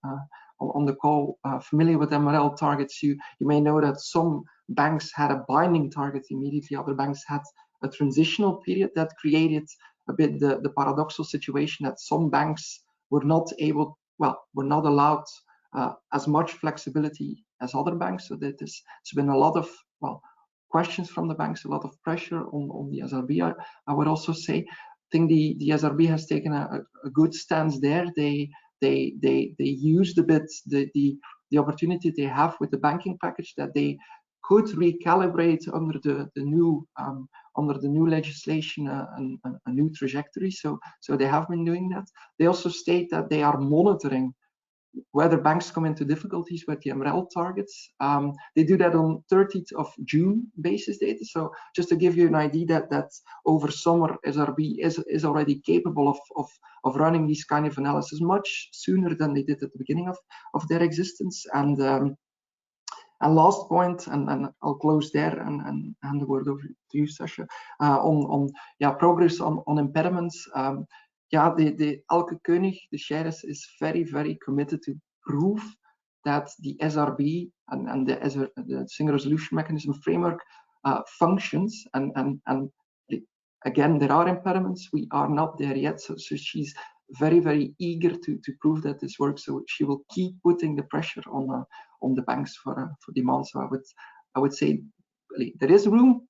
on the call familiar with MREL targets, you may know that some banks had a binding target immediately. Other banks had a transitional period that created a bit the paradoxical situation that some banks were not allowed as much flexibility as other banks. So that there's been a lot of questions from the banks, a lot of pressure on the SRB. I would also say, I think the SRB has taken a good stance there. They used a bit the opportunity they have with the banking package, that they could recalibrate under the new legislation a new trajectory. So they have been doing that. They also state that they are monitoring whether banks come into difficulties with the MREL targets. They do that on 30th of June basis data. So just to give you an idea that over summer, SRB is already capable of running these kind of analysis much sooner than they did at the beginning of their existence. And last point, and I'll close there and hand the word over to you, Sasha, on progress on impediments. The Elke Koenig, the chair, is very, very committed to prove that the SRB and the Single Resolution Mechanism framework functions. And again, there are impediments. We are not there yet. So she's very, very eager to prove that this works. So she will keep putting the pressure on the banks for demand. So I would say there is room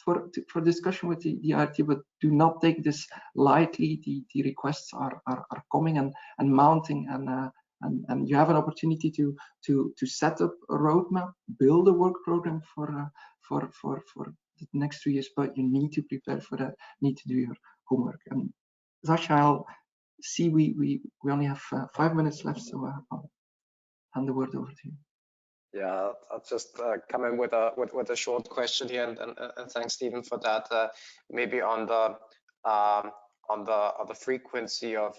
for discussion with the IRT, but do not take this lightly. The requests are coming and mounting, and you have an opportunity to set up a roadmap, build a work program for the next 3 years. But you need to prepare for that. Need to do your homework. And Sasha, I'll see we only have 5 minutes left, so I'll hand the word over to you. Yeah, I'll just come in with a short question here, and thanks, Stephen, for that. Maybe on the frequency of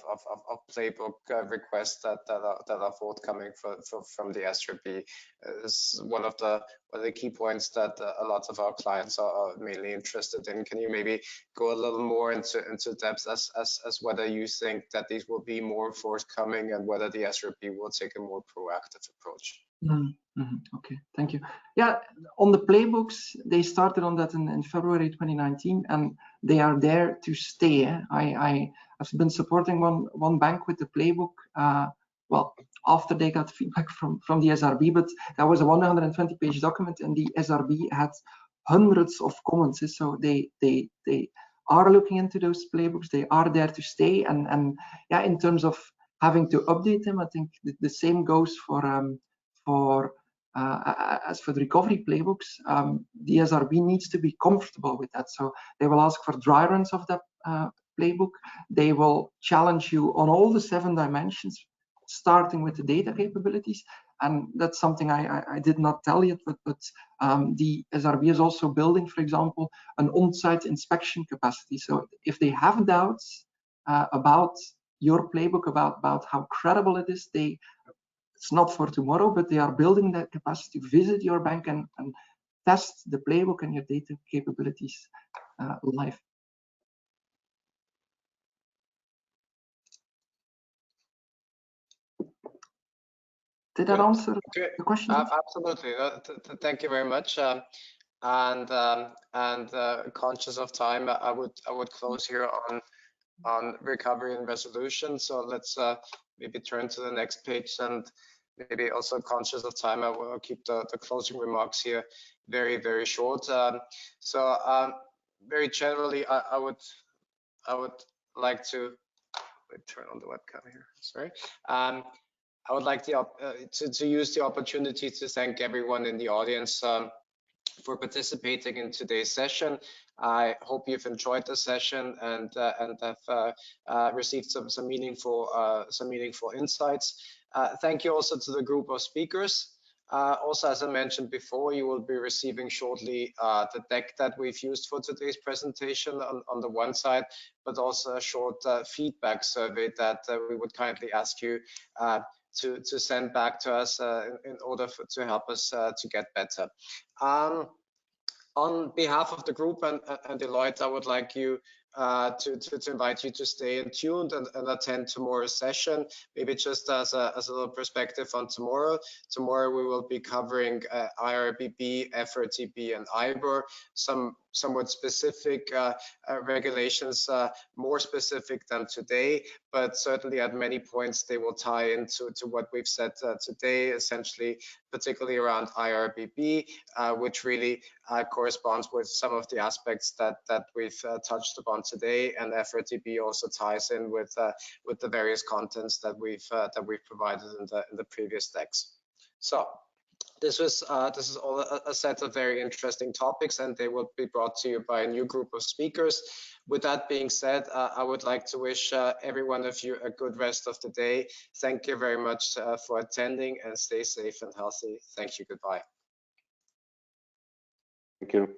playbook requests that are forthcoming from the SRB. Is one of the key points that a lot of our clients are mainly interested in. Can you maybe go a little more into depth as whether you think that these will be more forthcoming and whether the SRB will take a more proactive approach? Okay, thank you. Yeah, on the playbooks, they started on that in February 2019, and they are there to stay. I have been supporting one bank with the playbook. Well, after they got feedback from the SRB, but that was a 120-page document, and the SRB had hundreds of comments. So they are looking into those playbooks. They are there to stay, and yeah, in terms of having to update them, I think the same goes for as for the recovery playbooks. The SRB needs to be comfortable with that. So they will ask for dry runs of that playbook. They will challenge you on all the 7 dimensions, starting with the data capabilities. And that's something I did not tell yet, but the SRB is also building, for example, an on-site inspection capacity. So if they have doubts about your playbook, about how credible it is, it's not for tomorrow, but they are building that capacity to visit your bank and test the playbook and your data capabilities live. Did that answer the question? Absolutely. Thank you very much. Conscious of time, I would close here on recovery and resolution. So let's maybe turn to the next page, and maybe also conscious of time, I will keep the closing remarks here very short. Very generally, I would like to turn on the webcam here. Sorry. I would like to use the opportunity to thank everyone in the audience for participating in today's session. I hope you've enjoyed the session and have received some meaningful insights. Thank you also to the group of speakers. Also, as I mentioned before, you will be receiving shortly the deck that we've used for today's presentation on the one side, but also a short feedback survey that we would kindly ask you to send back to us in order to help us to get better. On behalf of the group and Deloitte, I would like you to invite you to stay tuned and attend tomorrow's session. Maybe just as a little perspective on tomorrow. Tomorrow we will be covering IRBB, FRTB, and IBOR, some somewhat specific regulations, more specific than today, but certainly at many points they will tie into what we've said today, essentially, particularly around IRBB, which really corresponds with some of the aspects that we've touched upon today, and FRTB also ties in with the various contents that we've provided in the previous decks. So this is all a set of very interesting topics, and they will be brought to you by a new group of speakers. With that being said, I would like to wish every one of you a good rest of the day. Thank you very much for attending, and stay safe and healthy. Thank you. Goodbye. Thank you.